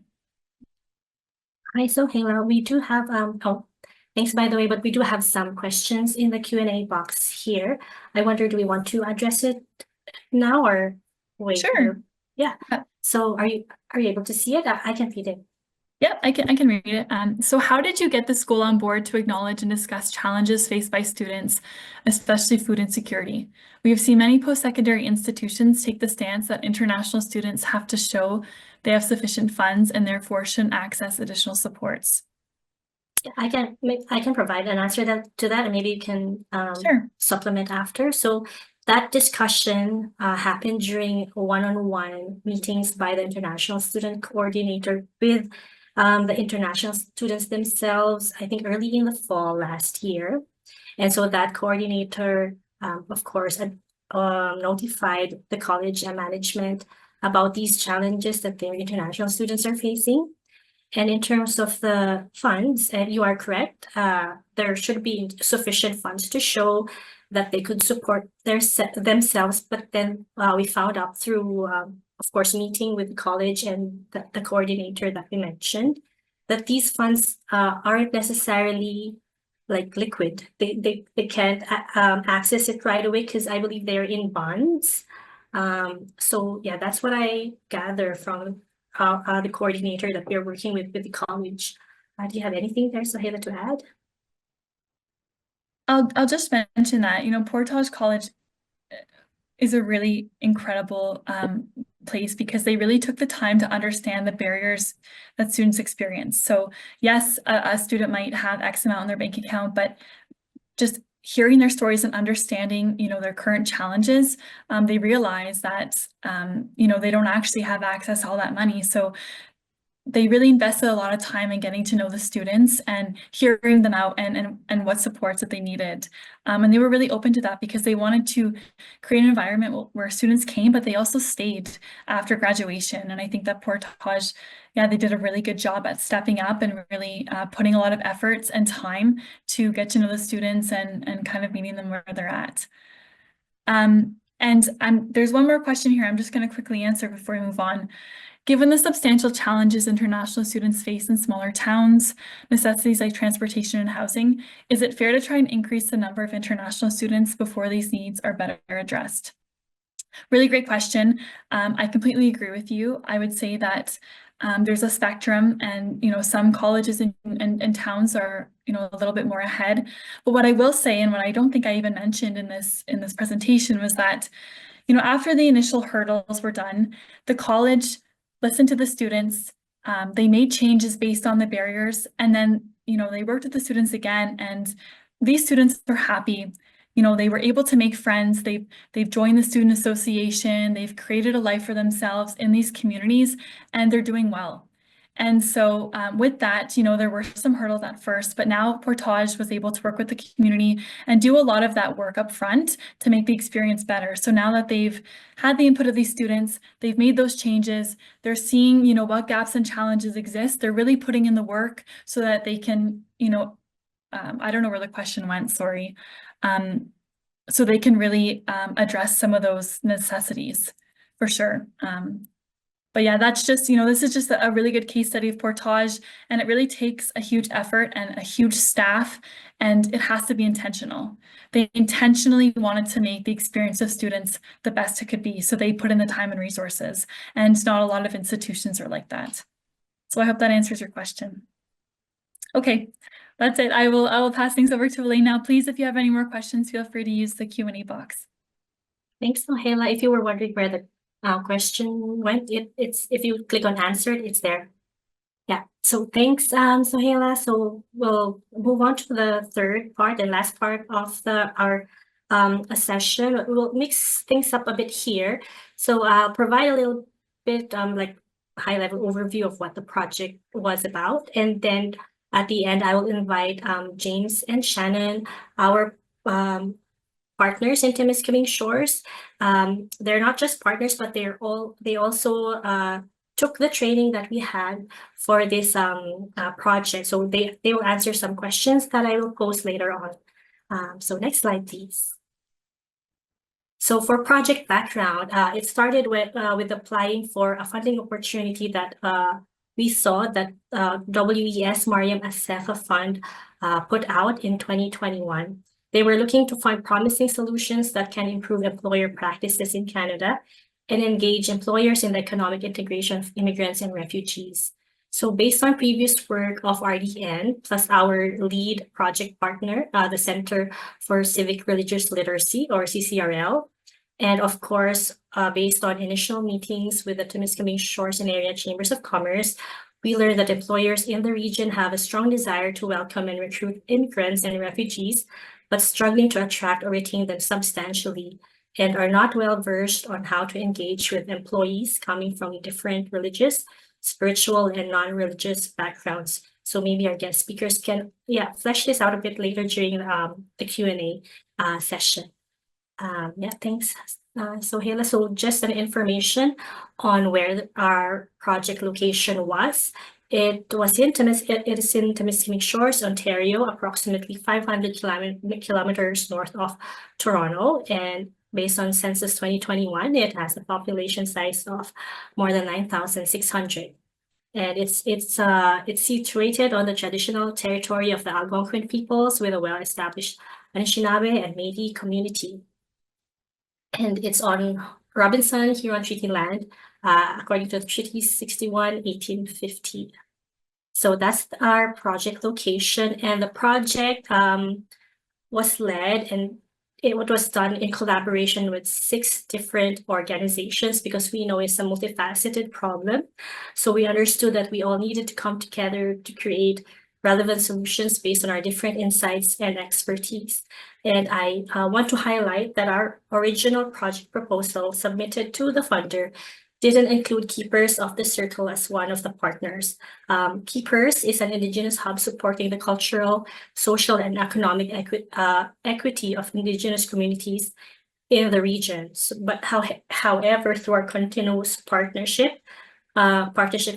[SPEAKER 2] Hi, Sohaila. We do have thanks by the way, but we do have some questions in the Q&A box here. I wonder, do we want to address it now or wait?
[SPEAKER 1] Sure.
[SPEAKER 2] Yeah.
[SPEAKER 1] Uh,
[SPEAKER 2] So are you able to see it? I can read it.
[SPEAKER 1] Yep, I can read it. So how did you get the school on board to acknowledge and discuss challenges faced by students, especially food insecurity? We have seen many post-secondary institutions take the stance that international students have to show they have sufficient funds and therefore shouldn't access additional supports.
[SPEAKER 2] I can provide an answer to that, and maybe you can
[SPEAKER 1] Sure.
[SPEAKER 2] supplement after. So that discussion happened during one-on-one meetings by the international student coordinator with the international students themselves, I think early in the fall last year. And so that coordinator, of course, notified the college and management about these challenges that their international students are facing. And in terms of the funds, you are correct. There should be sufficient funds to show that they could support themselves. But then we found out through, of course, meeting with the college and the coordinator that we mentioned, that these funds aren't necessarily like liquid. They can't access it right away because I believe they're in bonds. So yeah, that's what I gather from the coordinator that we're working with the college. Do you have anything there, Sohaila, to add?
[SPEAKER 1] I'll just mention that, Portage College is a really incredible place because they really took the time to understand the barriers that students experience. So yes, a student might have X amount in their bank account, but just hearing their stories and understanding, their current challenges, they realize that, they don't actually have access to all that money. So they really invested a lot of time in getting to know the students and hearing them out and what supports that they needed. And they were really open to that because they wanted to create an environment where students came, but they also stayed after graduation. And I think that Portage, yeah, they did a really good job at stepping up and really putting a lot of efforts and time to get to know the students and kind of meeting them where they're at. And there's one more question here I'm just going to quickly answer before we move on. Given the substantial challenges international students face in smaller towns, necessities like transportation and housing, is it fair to try and increase the number of international students before these needs are better addressed? Really great question. I completely agree with you. I would say that there's a spectrum and, some colleges and towns are, a little bit more ahead. But what I will say, and what I don't think I even mentioned in this presentation was that, after the initial hurdles were done, the college listened to the students. They made changes based on the barriers, and then they worked with the students again, and these students are happy. They were able to make friends. They've joined the student association. They've created a life for themselves in these communities, and they're doing well. And so with that, there were some hurdles at first, but now Portage was able to work with the community and do a lot of that work up front to make the experience better. So now that they've had the input of these students, they've made those changes, they're seeing, what gaps and challenges exist. They're really putting in the work so that they can, I don't know where the question went, sorry. So they can really address some of those necessities for sure. But yeah, that's just, this is just a really good case study of Portage, and it really takes a huge effort and a huge staff, and it has to be intentional. They intentionally wanted to make the experience of students the best it could be, so they put in the time and resources, and not a lot of institutions are like that. So I hope that answers your question. Okay, that's it. I will pass things over to Elaine now. Please, if you have any more questions, feel free to use the Q&A box.
[SPEAKER 2] Thanks, Sohaila. If you were wondering where the question went, it's if you click on answered, it's there. Yeah. So thanks, Sohaila. So we'll move on to the third part and last part of our session. We'll mix things up a bit here. So I'll provide a little bit like high-level overview of what the project was about, and then at the end, I will invite James and Shannon, our partners in Timiskaming Shores. They're not just partners, but they also took the training that we had for this project. So they will answer some questions that I will post later on. So next slide, please. So for project background, it started with applying for a funding opportunity that we saw that WES Mariam Assefa Fund put out in 2021. They were looking to find promising solutions that can improve employer practices in Canada and engage employers in the economic integration of immigrants and refugees. So based on previous work of RDN, plus our lead project partner, the Center for Civic Religious Literacy, or CCRL, and of course, based on initial meetings with the Timiskaming Shores and Area Chambers of Commerce, we learned that employers in the region have a strong desire to welcome and recruit immigrants and refugees, but struggling to attract or retain them substantially, and are not well versed on how to engage with employees coming from different religious, spiritual, and non-religious backgrounds. So maybe our guest speakers can, flesh this out a bit later during the Q&A session. Thanks. So Hela, so just an information on where our project location was. It is in Timiskaming Shores, Ontario, approximately 500 kilometers north of Toronto. And based on Census 2021, it has a population size of more than 9,600. And it's situated on the traditional territory of the Algonquin peoples with a well-established Anishinaabe and Métis community. And it's on Robinson Huron Treaty land, according to Treaty 61, 1850. So that's our project location, and the project was led and it was done in collaboration with 6 different organizations, because we know it's a multifaceted problem. So we understood that we all needed to come together to create relevant solutions based on our different insights and expertise. And I want to highlight that our original project proposal submitted to the funder didn't include Keepers of the Circle as one of the partners. Keepers is an Indigenous hub supporting the cultural, social, and economic equity of Indigenous communities in the region. But however, through our continuous partnership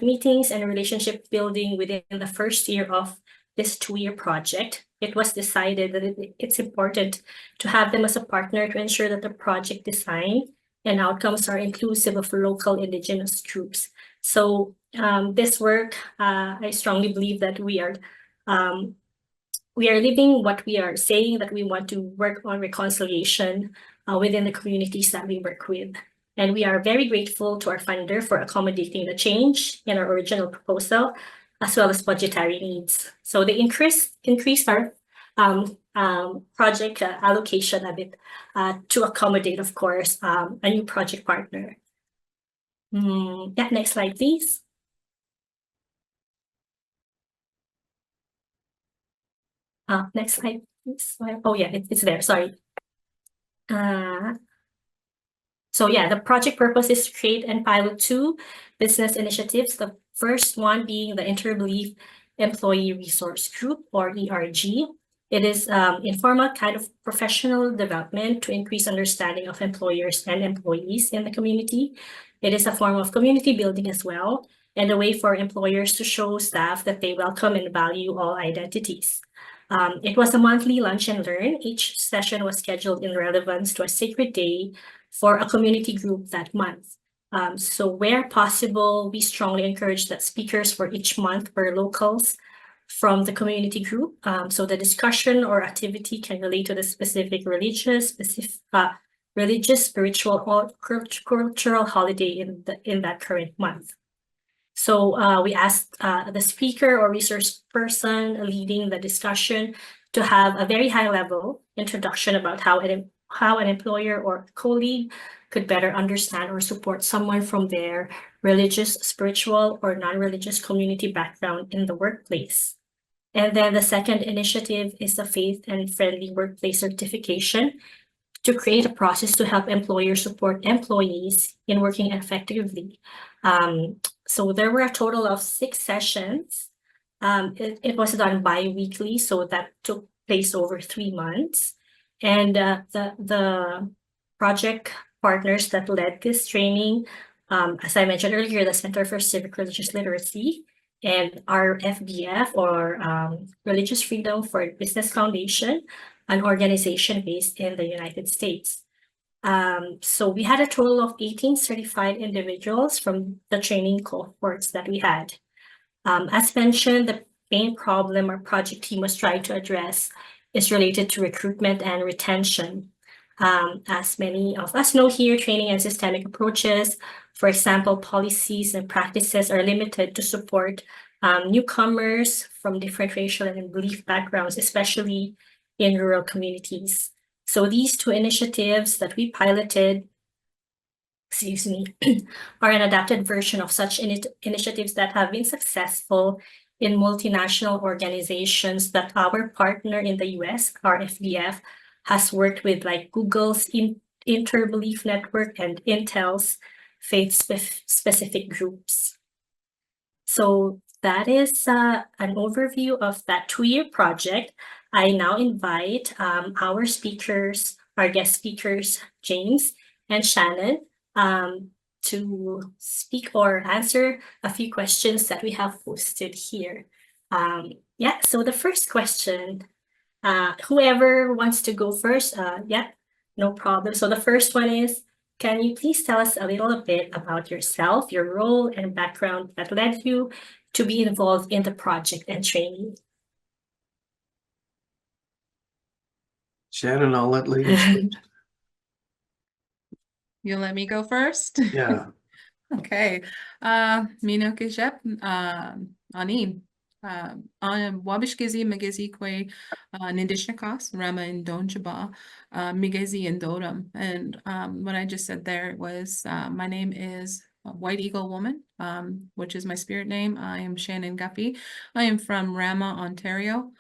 [SPEAKER 2] meetings and relationship building within the first year of this 2-year project, it was decided that it's important to have them as a partner to ensure that the project design and outcomes are inclusive of local Indigenous groups. So this work, I strongly believe that we are living what we are saying, that we want to work on reconciliation within the communities that we work with. And we are very grateful to our funder for accommodating the change in our original proposal, as well as budgetary needs. So they increased our project allocation a bit to accommodate, of course, a new project partner. Next slide, please. Next slide, please. Oh yeah, it's there, sorry. So yeah, the project purpose is to create and pilot 2 business initiatives. The first one being the Interbelief Employee Resource Group, or ERG. It is informal kind of professional development to increase understanding of employers and employees in the community. It is a form of community building as well, and a way for employers to show staff that they welcome and value all identities. It was a monthly lunch and learn. Each session was scheduled in relevance to a sacred day for a community group that month. So where possible, we strongly encourage that speakers for each month were locals from the community group. So the discussion or activity can relate to the specific religious, spiritual, or cultural holiday in that current month. So we asked the speaker or resource person leading the discussion to have a very high level introduction about how an employer or colleague could better understand or support someone from their religious, spiritual, or non-religious community background in the workplace. And then the second initiative is the Faith and Friendly Workplace Certification, to create a process to help employers support employees in working effectively. So there were a total of 6 sessions. It was done bi-weekly, so that took place over 3 months. And the project partners that led this training, as I mentioned earlier, the Center for Civic Religious Literacy, and our FBF, or Religious Freedom for Business Foundation, an organization based in the United States. So we had a total of 18 certified individuals from the training cohorts that we had. As mentioned, the main problem our project team was trying to address is related to recruitment and retention. As many of us know here, training and systemic approaches, for example, policies and practices are limited to support newcomers from different racial and belief backgrounds, especially in rural communities. So these two initiatives that we piloted, excuse me, are an adapted version of such initiatives that have been successful in multinational organizations that our partner in the US, our FDF, has worked with, like Google's Interbelief Network and Intel's faith-specific groups. So that is an overview of that 2-year project. I now invite our speakers, our guest speakers, James and Shannon, to speak or answer a few questions that we have posted here. Yeah, so the first question, whoever wants to go first, yeah, no problem. So the first one is, can you please tell us a little bit about yourself, your role and background that led you to be involved in the project and training?
[SPEAKER 3] Shannon, I'll let ladies first.
[SPEAKER 4] You'll let me go first?
[SPEAKER 3] Yeah.
[SPEAKER 4] Okay. Mino Kejep, Anin. Wabishkizi Magezi Kwe Nindishnakas, Rama and Donjaba, Migezi and Dodam. And what I just said there was my name is White Eagle Woman, which is my spirit name. I am Shannon Guppy. I am from Rama, Ontario,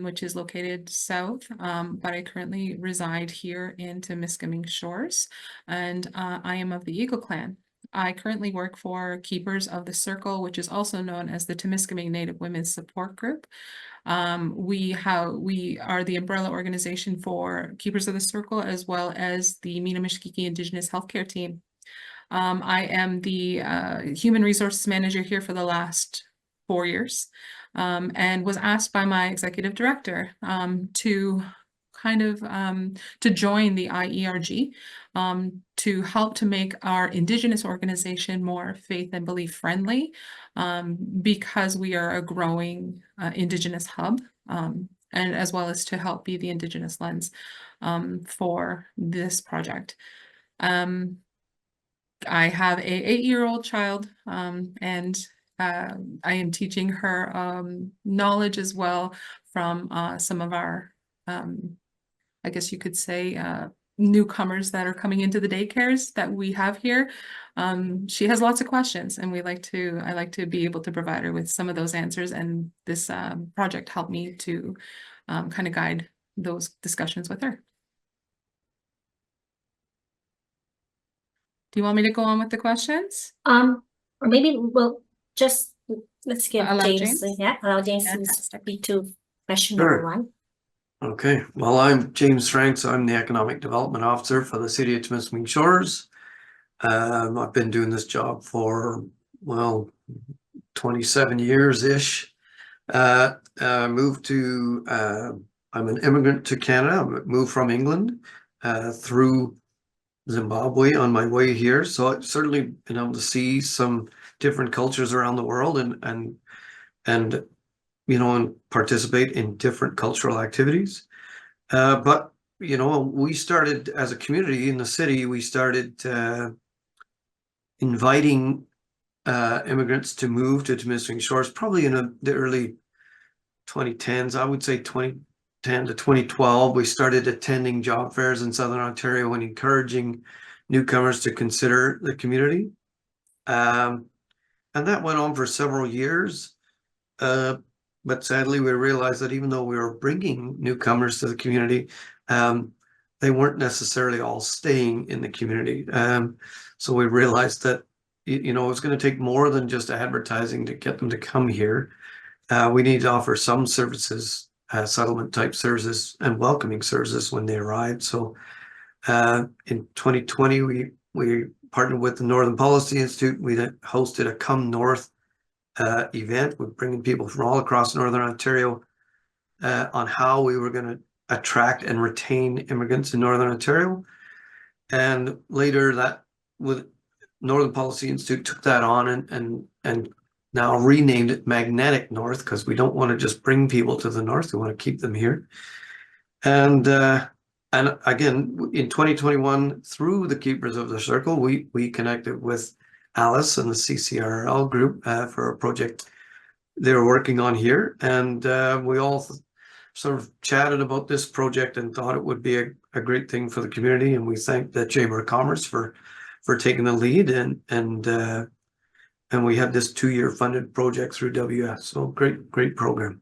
[SPEAKER 4] which is located south, but I currently reside here in Temiskaming Shores, and I am of the Eagle Clan. I currently work for Keepers of the Circle, which is also known as the Temiskaming Native Women's Support Group. We are the umbrella organization for Keepers of the Circle, as well as the Minamishkiki Indigenous Healthcare Team. I am the Human Resources Manager here for the last 4 years, and was asked by my executive director to join the IERG to help to make our Indigenous organization more faith and belief friendly, because we are a growing Indigenous hub, and as well as to help be the Indigenous lens for this project. I have a 8-year-old child, and I am teaching her knowledge as well from some of our I guess you could say, newcomers that are coming into the daycares that we have here. She has lots of questions, and I like to be able to provide her with some of those answers. And this project helped me to kind of guide those discussions with her. Do you want me to go on with the questions?
[SPEAKER 2] Or maybe we'll just let's give
[SPEAKER 4] Allow
[SPEAKER 2] James,
[SPEAKER 4] James?
[SPEAKER 2] yeah, allow James to
[SPEAKER 4] Fantastic.
[SPEAKER 2] speak to question
[SPEAKER 3] Sure.
[SPEAKER 2] number 1.
[SPEAKER 3] Okay. Well, I'm James Franks. I'm the Economic Development Officer for the City of Temiskaming Shores. I've been doing this job for, well, 27 years-ish. Moved to, I'm an immigrant to Canada. I moved from England through Zimbabwe on my way here. So I've certainly been able to see some different cultures around the world and you know, and participate in different cultural activities. But, you know, we started as a community in the city, we started inviting immigrants to move to Temiskaming Shores, probably in the early 2010s, I would say 2010 to 2012. We started attending job fairs in Southern Ontario and encouraging newcomers to consider the community. And that went on for several years. But sadly, we realized that even though we were bringing newcomers to the community, they weren't necessarily all staying in the community. So we realized that, you know, it was going to take more than just advertising to get them to come here. We need to offer some services, settlement type services and welcoming services when they arrive. So in 2020, we partnered with the Northern Policy Institute. We hosted a Come North event with bringing people from all across Northern Ontario on how we were going to attract and retain immigrants in Northern Ontario. And later that with Northern Policy Institute took that on and now renamed it Magnetic North, because we don't want to just bring people to the north, we want to keep them here. And again, in 2021, through the Keepers of the Circle, we connected with Alice and the CCRL group for a project they're working on here. And we all sort of chatted about this project and thought it would be a great thing for the community. And we thank the Chamber of Commerce for taking the lead, and we had this 2-year funded project through WS. So great program.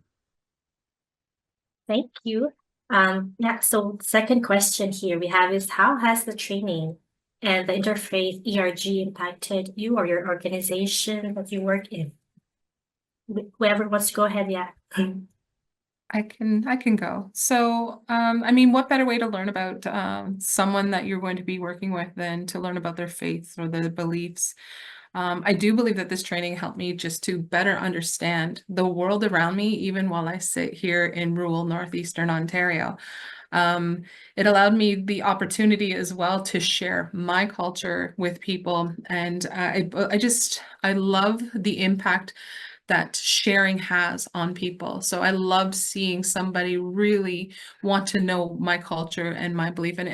[SPEAKER 2] Thank you. Yeah, so second question here we have is, how has the training and the interfaith ERG impacted you or your organization that you work in? Whoever wants to go ahead, yeah.
[SPEAKER 4] I can go. So, I mean, what better way to learn about someone that you're going to be working with than to learn about their faith or their beliefs? I do believe that this training helped me just to better understand the world around me, even while I sit here in rural northeastern Ontario. It allowed me the opportunity as well to share my culture with people, and I love the impact that sharing has on people. So I love seeing somebody really want to know my culture and my belief, and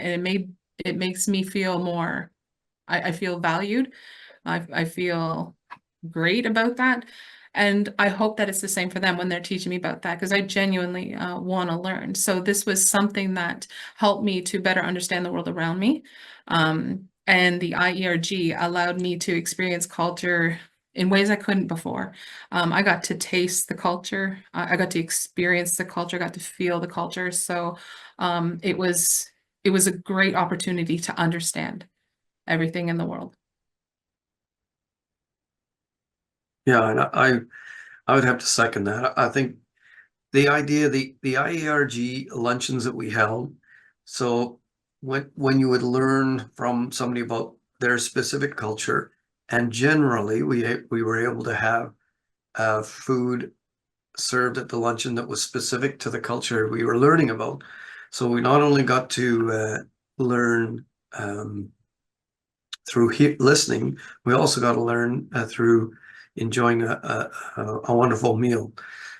[SPEAKER 4] it makes me feel more, I feel valued. I feel great about that. And I hope that it's the same for them when they're teaching me about that, because I genuinely want to learn. So this was something that helped me to better understand the world around me. And the IERG allowed me to experience culture in ways I couldn't before. I got to taste the culture. I got to experience the culture, got to feel the culture. So it was a great opportunity to understand everything in the world.
[SPEAKER 3] Yeah, and I would have to second that. I think the idea, the IERG luncheons that we held, so when you would learn from somebody about their specific culture, and generally we were able to have food served at the luncheon that was specific to the culture we were learning about. So we not only got to learn through listening, we also got to learn through enjoying a wonderful meal.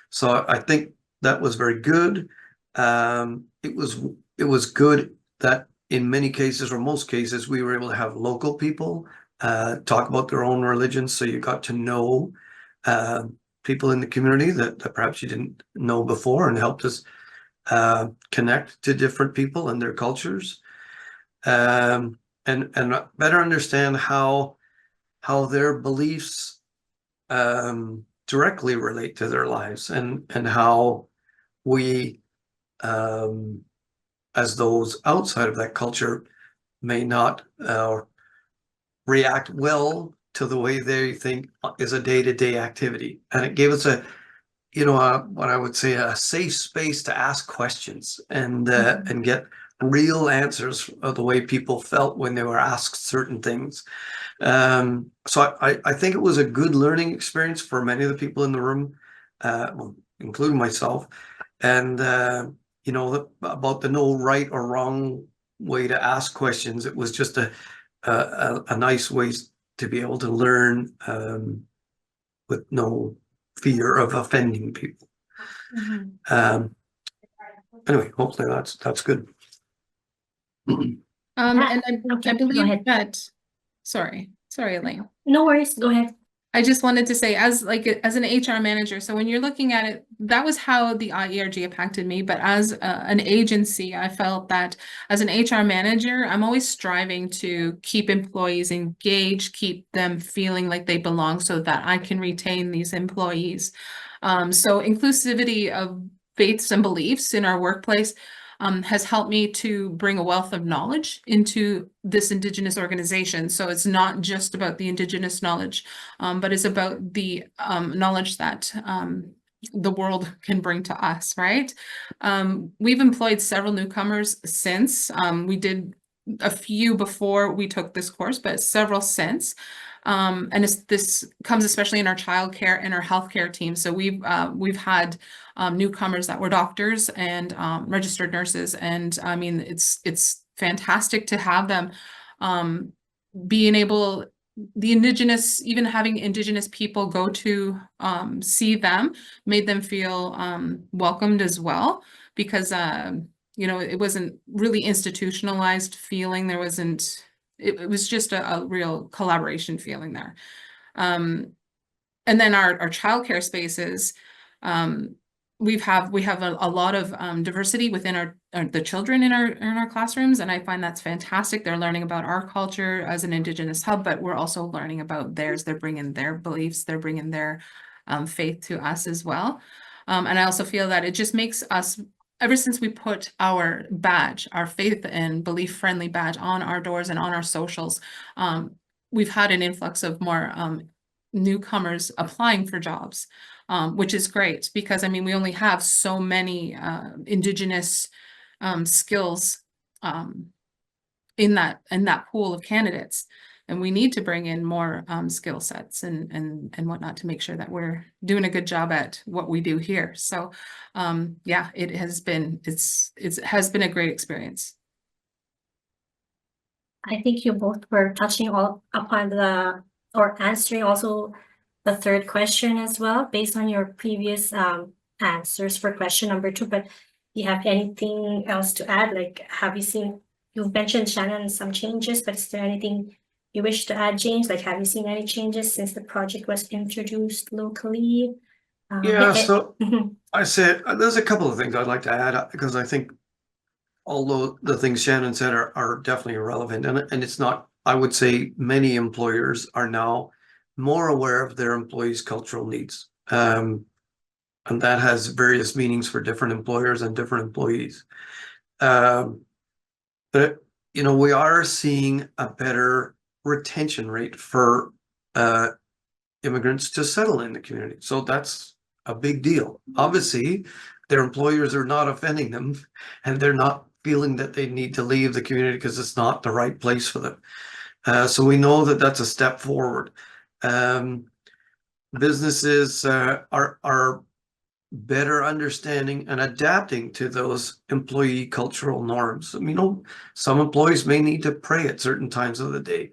[SPEAKER 3] So I think that was very good. It was good that in many cases, or most cases, we were able to have local people talk about their own religion. So you got to know people in the community that perhaps you didn't know before, and helped us connect to different people and their cultures, and better understand how their beliefs directly relate to their lives, and how we as those outside of that culture may not react well to the way they think is a day-to-day activity. And it gave us what I would say, a safe space to ask questions and get real answers of the way people felt when they were asked certain things. So I think it was a good learning experience for many of the people in the room, well, including myself. And about the no right or wrong way to ask questions. It was just a nice way to be able to learn with no fear of offending people. Anyway, hopefully that's good.
[SPEAKER 4] And
[SPEAKER 2] Okay,
[SPEAKER 4] I
[SPEAKER 2] go
[SPEAKER 4] believe
[SPEAKER 2] ahead.
[SPEAKER 4] that, sorry, Elaine.
[SPEAKER 2] No worries, go ahead.
[SPEAKER 4] I just wanted to say, as an HR manager, so when you're looking at it, that was how the IERG impacted me. But as an agency, I felt that as an HR manager, I'm always striving to keep employees engaged, keep them feeling like they belong, so that I can retain these employees. So inclusivity of faiths and beliefs in our workplace has helped me to bring a wealth of knowledge into this Indigenous organization. So it's not just about the Indigenous knowledge, but it's about the knowledge that the world can bring to us, right? We've employed several newcomers since. We did a few before we took this course, but several since. And this comes especially in our childcare and our healthcare team. So we've had newcomers that were doctors and registered nurses, and I mean it's fantastic to have them being able, even having Indigenous people go to see them made them feel welcomed as well, because you know, it wasn't really institutionalized feeling. There wasn't, it was just a real collaboration feeling there. And then our childcare spaces, we have a lot of diversity within the children in our classrooms, and I find that's fantastic. They're learning about our culture as an Indigenous hub, but we're also learning about theirs. They're bringing their beliefs, they're bringing their faith to us as well. And I also feel that it just makes us, ever since we put our badge, our faith and belief friendly badge on our doors and on our socials, we've had an influx of more newcomers applying for jobs, which is great, because I mean, we only have so many Indigenous skills in that pool of candidates, and we need to bring in more skill sets and whatnot to make sure that we're doing a good job at what we do here. So yeah, it has been a great experience.
[SPEAKER 2] I think you both were touching all upon or answering also the third question as well, based on your previous answers for question number 2. But do you have anything else to add? Like, you've mentioned, Shannon, some changes, but is there anything you wish to add, James? Like, have you seen any changes since the project was introduced locally?
[SPEAKER 3] Yeah, so
[SPEAKER 2] mhm.
[SPEAKER 3] I said, there's a couple of things I'd like to add, because I think although the things Shannon said are definitely relevant, and it's not, I would say many employers are now more aware of their employees' cultural needs. And that has various meanings for different employers and different employees. But, you know, we are seeing a better retention rate for immigrants to settle in the community. So that's a big deal. Obviously, their employers are not offending them, and they're not feeling that they need to leave the community because it's not the right place for them. So we know that that's a step forward. Businesses are better understanding and adapting to those employee cultural norms. You know, some employees may need to pray at certain times of the day,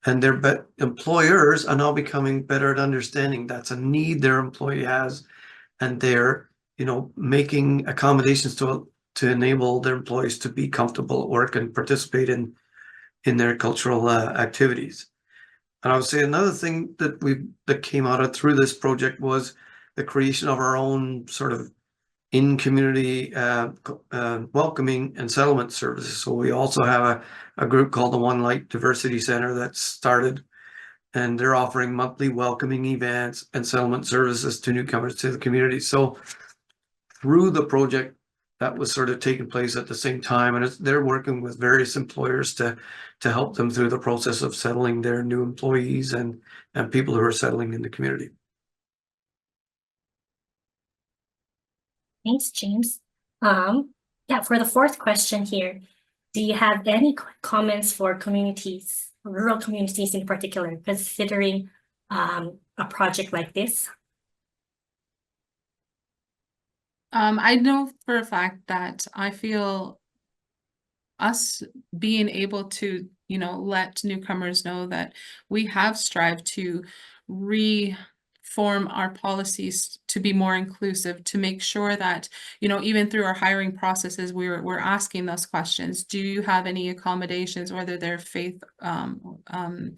[SPEAKER 3] and their employers are now becoming better at understanding that's a need their employee has, and they're, you know, making accommodations to enable their employees to be comfortable at work and participate in their cultural activities. And I would say another thing that came out of through this project was the creation of our own sort of in-community welcoming and settlement services. So we also have a group called the One Light Diversity Center that started, and they're offering monthly welcoming events and settlement services to newcomers to the community. So through the project that was sort of taking place at the same time, and they're working with various employers to help them through the process of settling their new employees and people who are settling in the community.
[SPEAKER 2] Thanks, James. Yeah, for the fourth question here, do you have any comments for communities, rural communities in particular, considering a project like this?
[SPEAKER 4] I know for a fact that I feel us being able to, you know, let newcomers know that we have strived to reform our policies to be more inclusive, to make sure that, you know, even through our hiring processes, we're asking those questions. Do you have any accommodations, whether they're faith or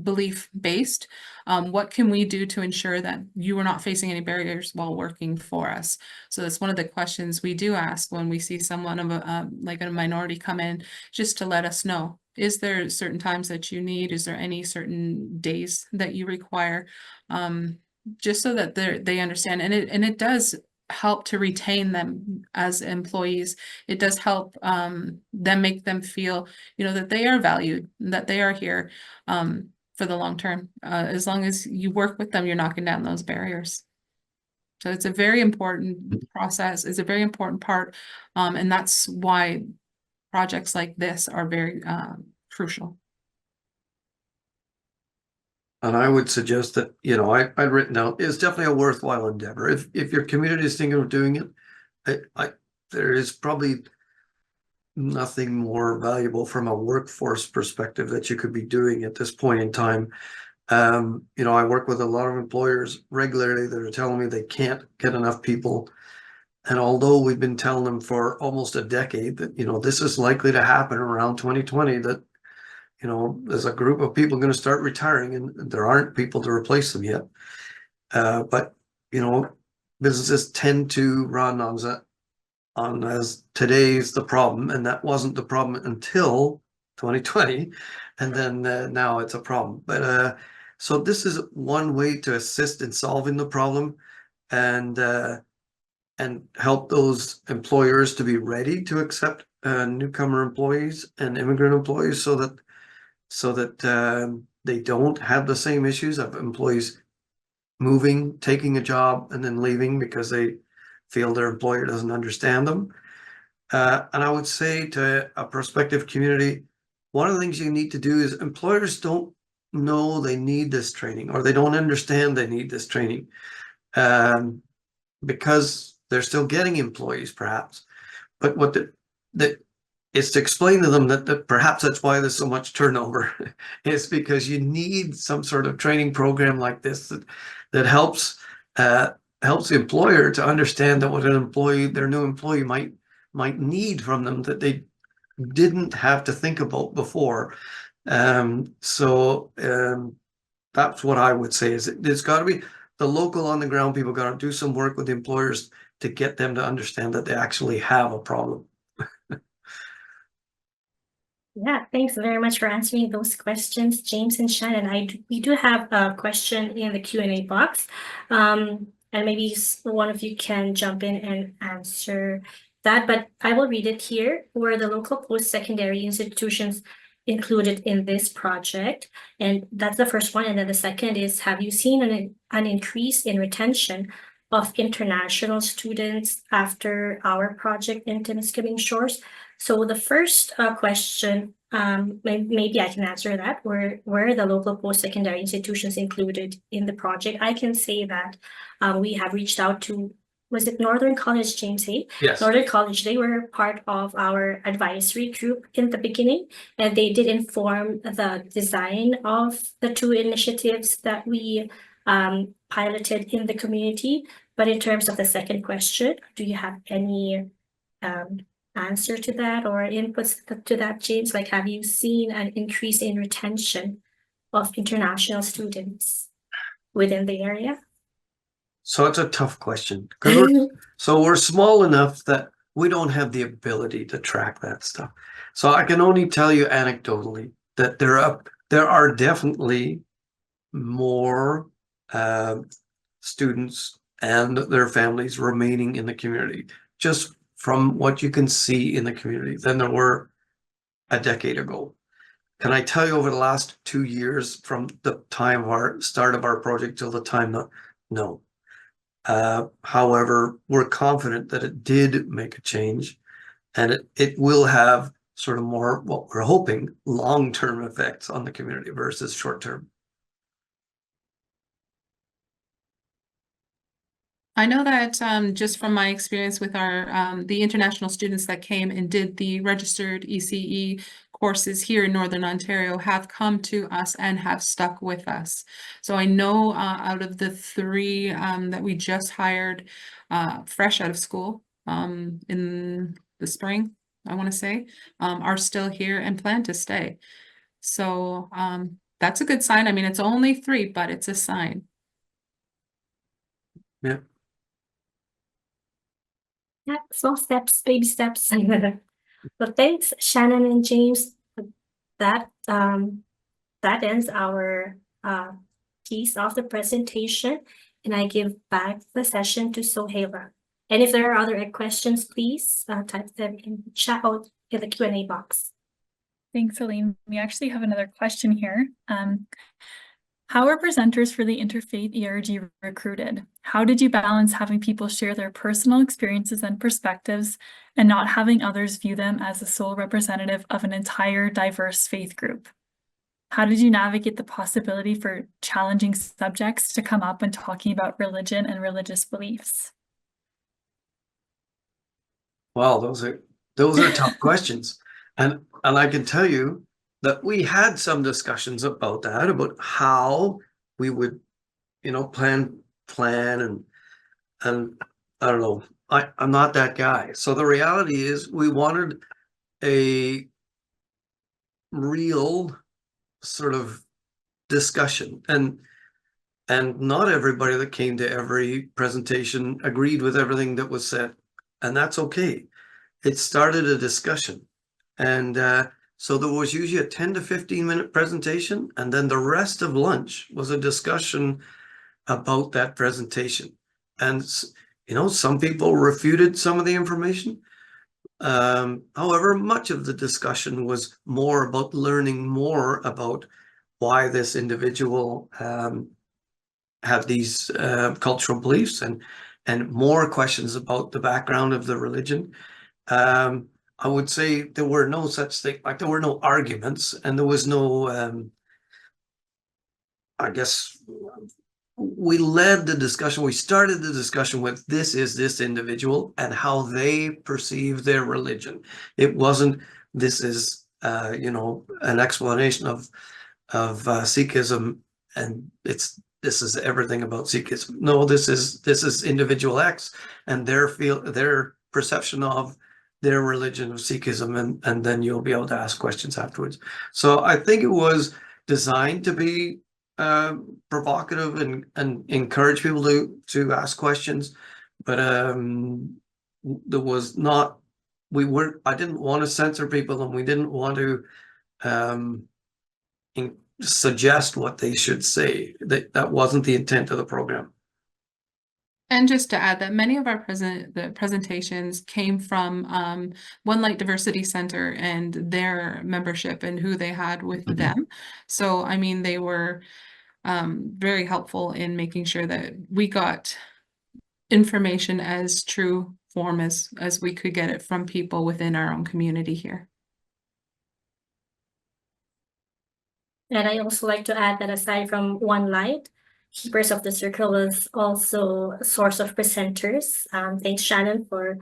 [SPEAKER 4] belief based? What can we do to ensure that you are not facing any barriers while working for us? So that's one of the questions we do ask when we see someone of like a minority come in, just to let us know. Is there certain times that you need? Is there any certain days that you require? Just so that they understand, and it does help to retain them as employees. It does help them, make them feel, you know, that they are valued, that they are here for the long term. As long as you work with them, you're knocking down those barriers. So it's a very important process. It's a very important part, and that's why projects like this are very crucial.
[SPEAKER 3] And I would suggest that, you know, I'd written down, it's definitely a worthwhile endeavor. If your community is thinking of doing it, there is probably nothing more valuable from a workforce perspective that you could be doing at this point in time. You know, I work with a lot of employers regularly that are telling me they can't get enough people. And although we've been telling them for almost a decade that, you know, this is likely to happen around 2020, that, you know, there's a group of people going to start retiring and there aren't people to replace them yet. But, you know, businesses tend to run on as today's the problem, and that wasn't the problem until 2020, and then now it's a problem. But so this is one way to assist in solving the problem, and help those employers to be ready to accept newcomer employees and immigrant employees, so that they don't have the same issues of employees moving, taking a job, and then leaving because they feel their employer doesn't understand them. And I would say to a prospective community, one of the things you need to do is employers don't know they need this training, or they don't understand they need this training, because they're still getting employees perhaps. But what it's to explain to them that perhaps that's why there's so much turnover. It's because you need some sort of training program like this that helps the employer to understand that what their new employee might need from them that they didn't have to think about before. So that's what I would say, is it's got to be the local on the ground people got to do some work with the employers to get them to understand that they actually have a problem.
[SPEAKER 2] Yeah, thanks very much for answering those questions, James and Shannon. We do have a question in the Q&A box, and maybe one of you can jump in and answer that, but I will read it here. Were the local post-secondary institutions included in this project? And that's the first one. And then the second is, have you seen an increase in retention of international students after our project in Timiskaming Shores? So the first question, maybe I can answer that. Were the local post-secondary institutions included in the project? I can say that we have reached out to, was it Northern College, James? Hey?
[SPEAKER 3] Yes.
[SPEAKER 2] Northern College, they were part of our advisory group in the beginning, and they did inform the design of the two initiatives that we piloted in the community. But in terms of the second question, do you have any answer to that or inputs to that, James? Like, have you seen an increase in retention of international students within the area?
[SPEAKER 3] So it's a tough question, because we're small enough that we don't have the ability to track that stuff. So I can only tell you anecdotally that there are definitely more students and their families remaining in the community, just from what you can see in the community, than there were a decade ago. Can I tell you over the last 2 years, from the time of our start of our project till the time that, no. However, we're confident that it did make a change, and it will have sort of more, what we're hoping, long-term effects on the community versus short-term.
[SPEAKER 4] I know that just from my experience with our the international students that came and did the registered ECE courses here in Northern Ontario have come to us and have stuck with us. So I know out of the 3 that we just hired fresh out of school in the spring, I want to say, are still here and plan to stay. So that's a good sign. I mean, it's only 3, but it's a sign.
[SPEAKER 3] Yeah.
[SPEAKER 2] Yeah, small steps, baby steps. Well, thanks, Shannon and James. That ends our piece of the presentation, and I give back the session to Sohaila. And if there are other questions, please type them in chat or in the Q&A box.
[SPEAKER 1] Thanks, Aline. We actually have another question here. How are presenters for the Interfaith ERG recruited? How did you balance having people share their personal experiences and perspectives and not having others view them as the sole representative of an entire diverse faith group? how did you navigate the possibility for challenging subjects to come up when talking about religion and religious beliefs?
[SPEAKER 3] Wow, those are tough questions. And I can tell you that we had some discussions about that, about how we would, plan and I don't know. I'm not that guy. So the reality is we wanted a real sort of discussion, and not everybody that came to every presentation agreed with everything that was said, and that's okay. It started a discussion, and so there was usually a 10 to 15 minute presentation, and then the rest of lunch was a discussion about that presentation. And some people refuted some of the information. However, much of the discussion was more about learning more about why this individual had these cultural beliefs, and more questions about the background of the religion. I would say there were no such thing, like there were no arguments, and there was no, I guess we led the discussion. We started the discussion with this is this individual and how they perceive their religion. It wasn't this is an explanation of Sikhism, and this is everything about Sikhism. No, this is individual X and their perception of their religion of Sikhism, and then you'll be able to ask questions afterwards. So I think it was designed to be provocative and encourage people to ask questions, but there was not. I didn't want to censor people, and we didn't want to suggest what they should say. That wasn't the intent of the program.
[SPEAKER 4] And just to add that many of our presentations came from One Light Diversity Center and their membership and who they had with them. So, I mean, they were very helpful in making sure that we got information as true form as we could get it from people within our own community here.
[SPEAKER 2] And I also like to add that aside from One Light, Keepers of the Circle was also a source of presenters. Thanks, Shannon, for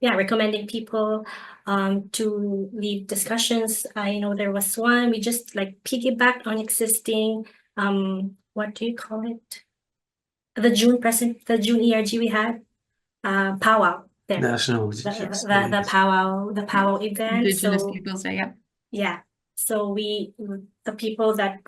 [SPEAKER 2] recommending people to lead discussions. I know there was one, we just like piggybacked on existing, what do you call it? The June ERG we had, powwow there.
[SPEAKER 3] National
[SPEAKER 2] The powwow event.
[SPEAKER 4] Indigenous
[SPEAKER 2] So
[SPEAKER 4] Peoples Day, yeah.
[SPEAKER 2] yeah, so the people that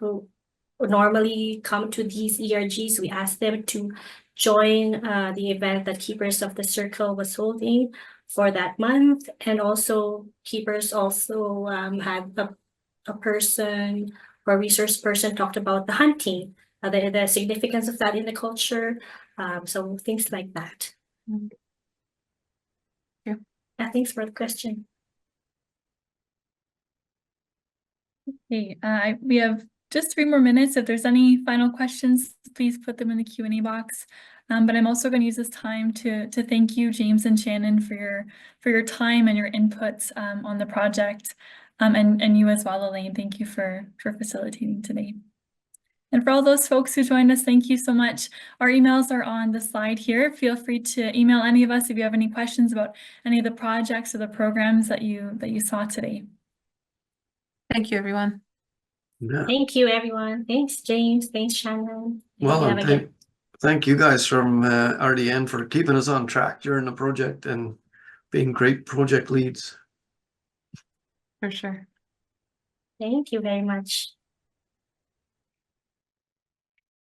[SPEAKER 2] would normally come to these ERGs, we asked them to join the event that Keepers of the Circle was holding for that month. And also Keepers also had a person or resource person talked about the hunting, the significance of that in the culture. So things like that.
[SPEAKER 4] Yeah.
[SPEAKER 2] Thanks for the question.
[SPEAKER 1] Okay, we have just 3 more minutes. If there's any final questions, please put them in the Q&A box. But I'm also going to use this time to thank you, James and Shannon, for your time and your inputs on the project, and you as well, Elaine. Thank you for facilitating today. And for all those folks who joined us, thank you so much. Our emails are on the slide here. Feel free to email any of us if you have any questions about any of the projects or the programs that you saw today.
[SPEAKER 4] Thank you, everyone.
[SPEAKER 3] Yeah.
[SPEAKER 2] Thank you, everyone. Thanks, James. Thanks, Shannon.
[SPEAKER 3] Well, and thank you guys from RDN for keeping us on track during the project and being great project leads.
[SPEAKER 4] For sure.
[SPEAKER 2] Thank you very much.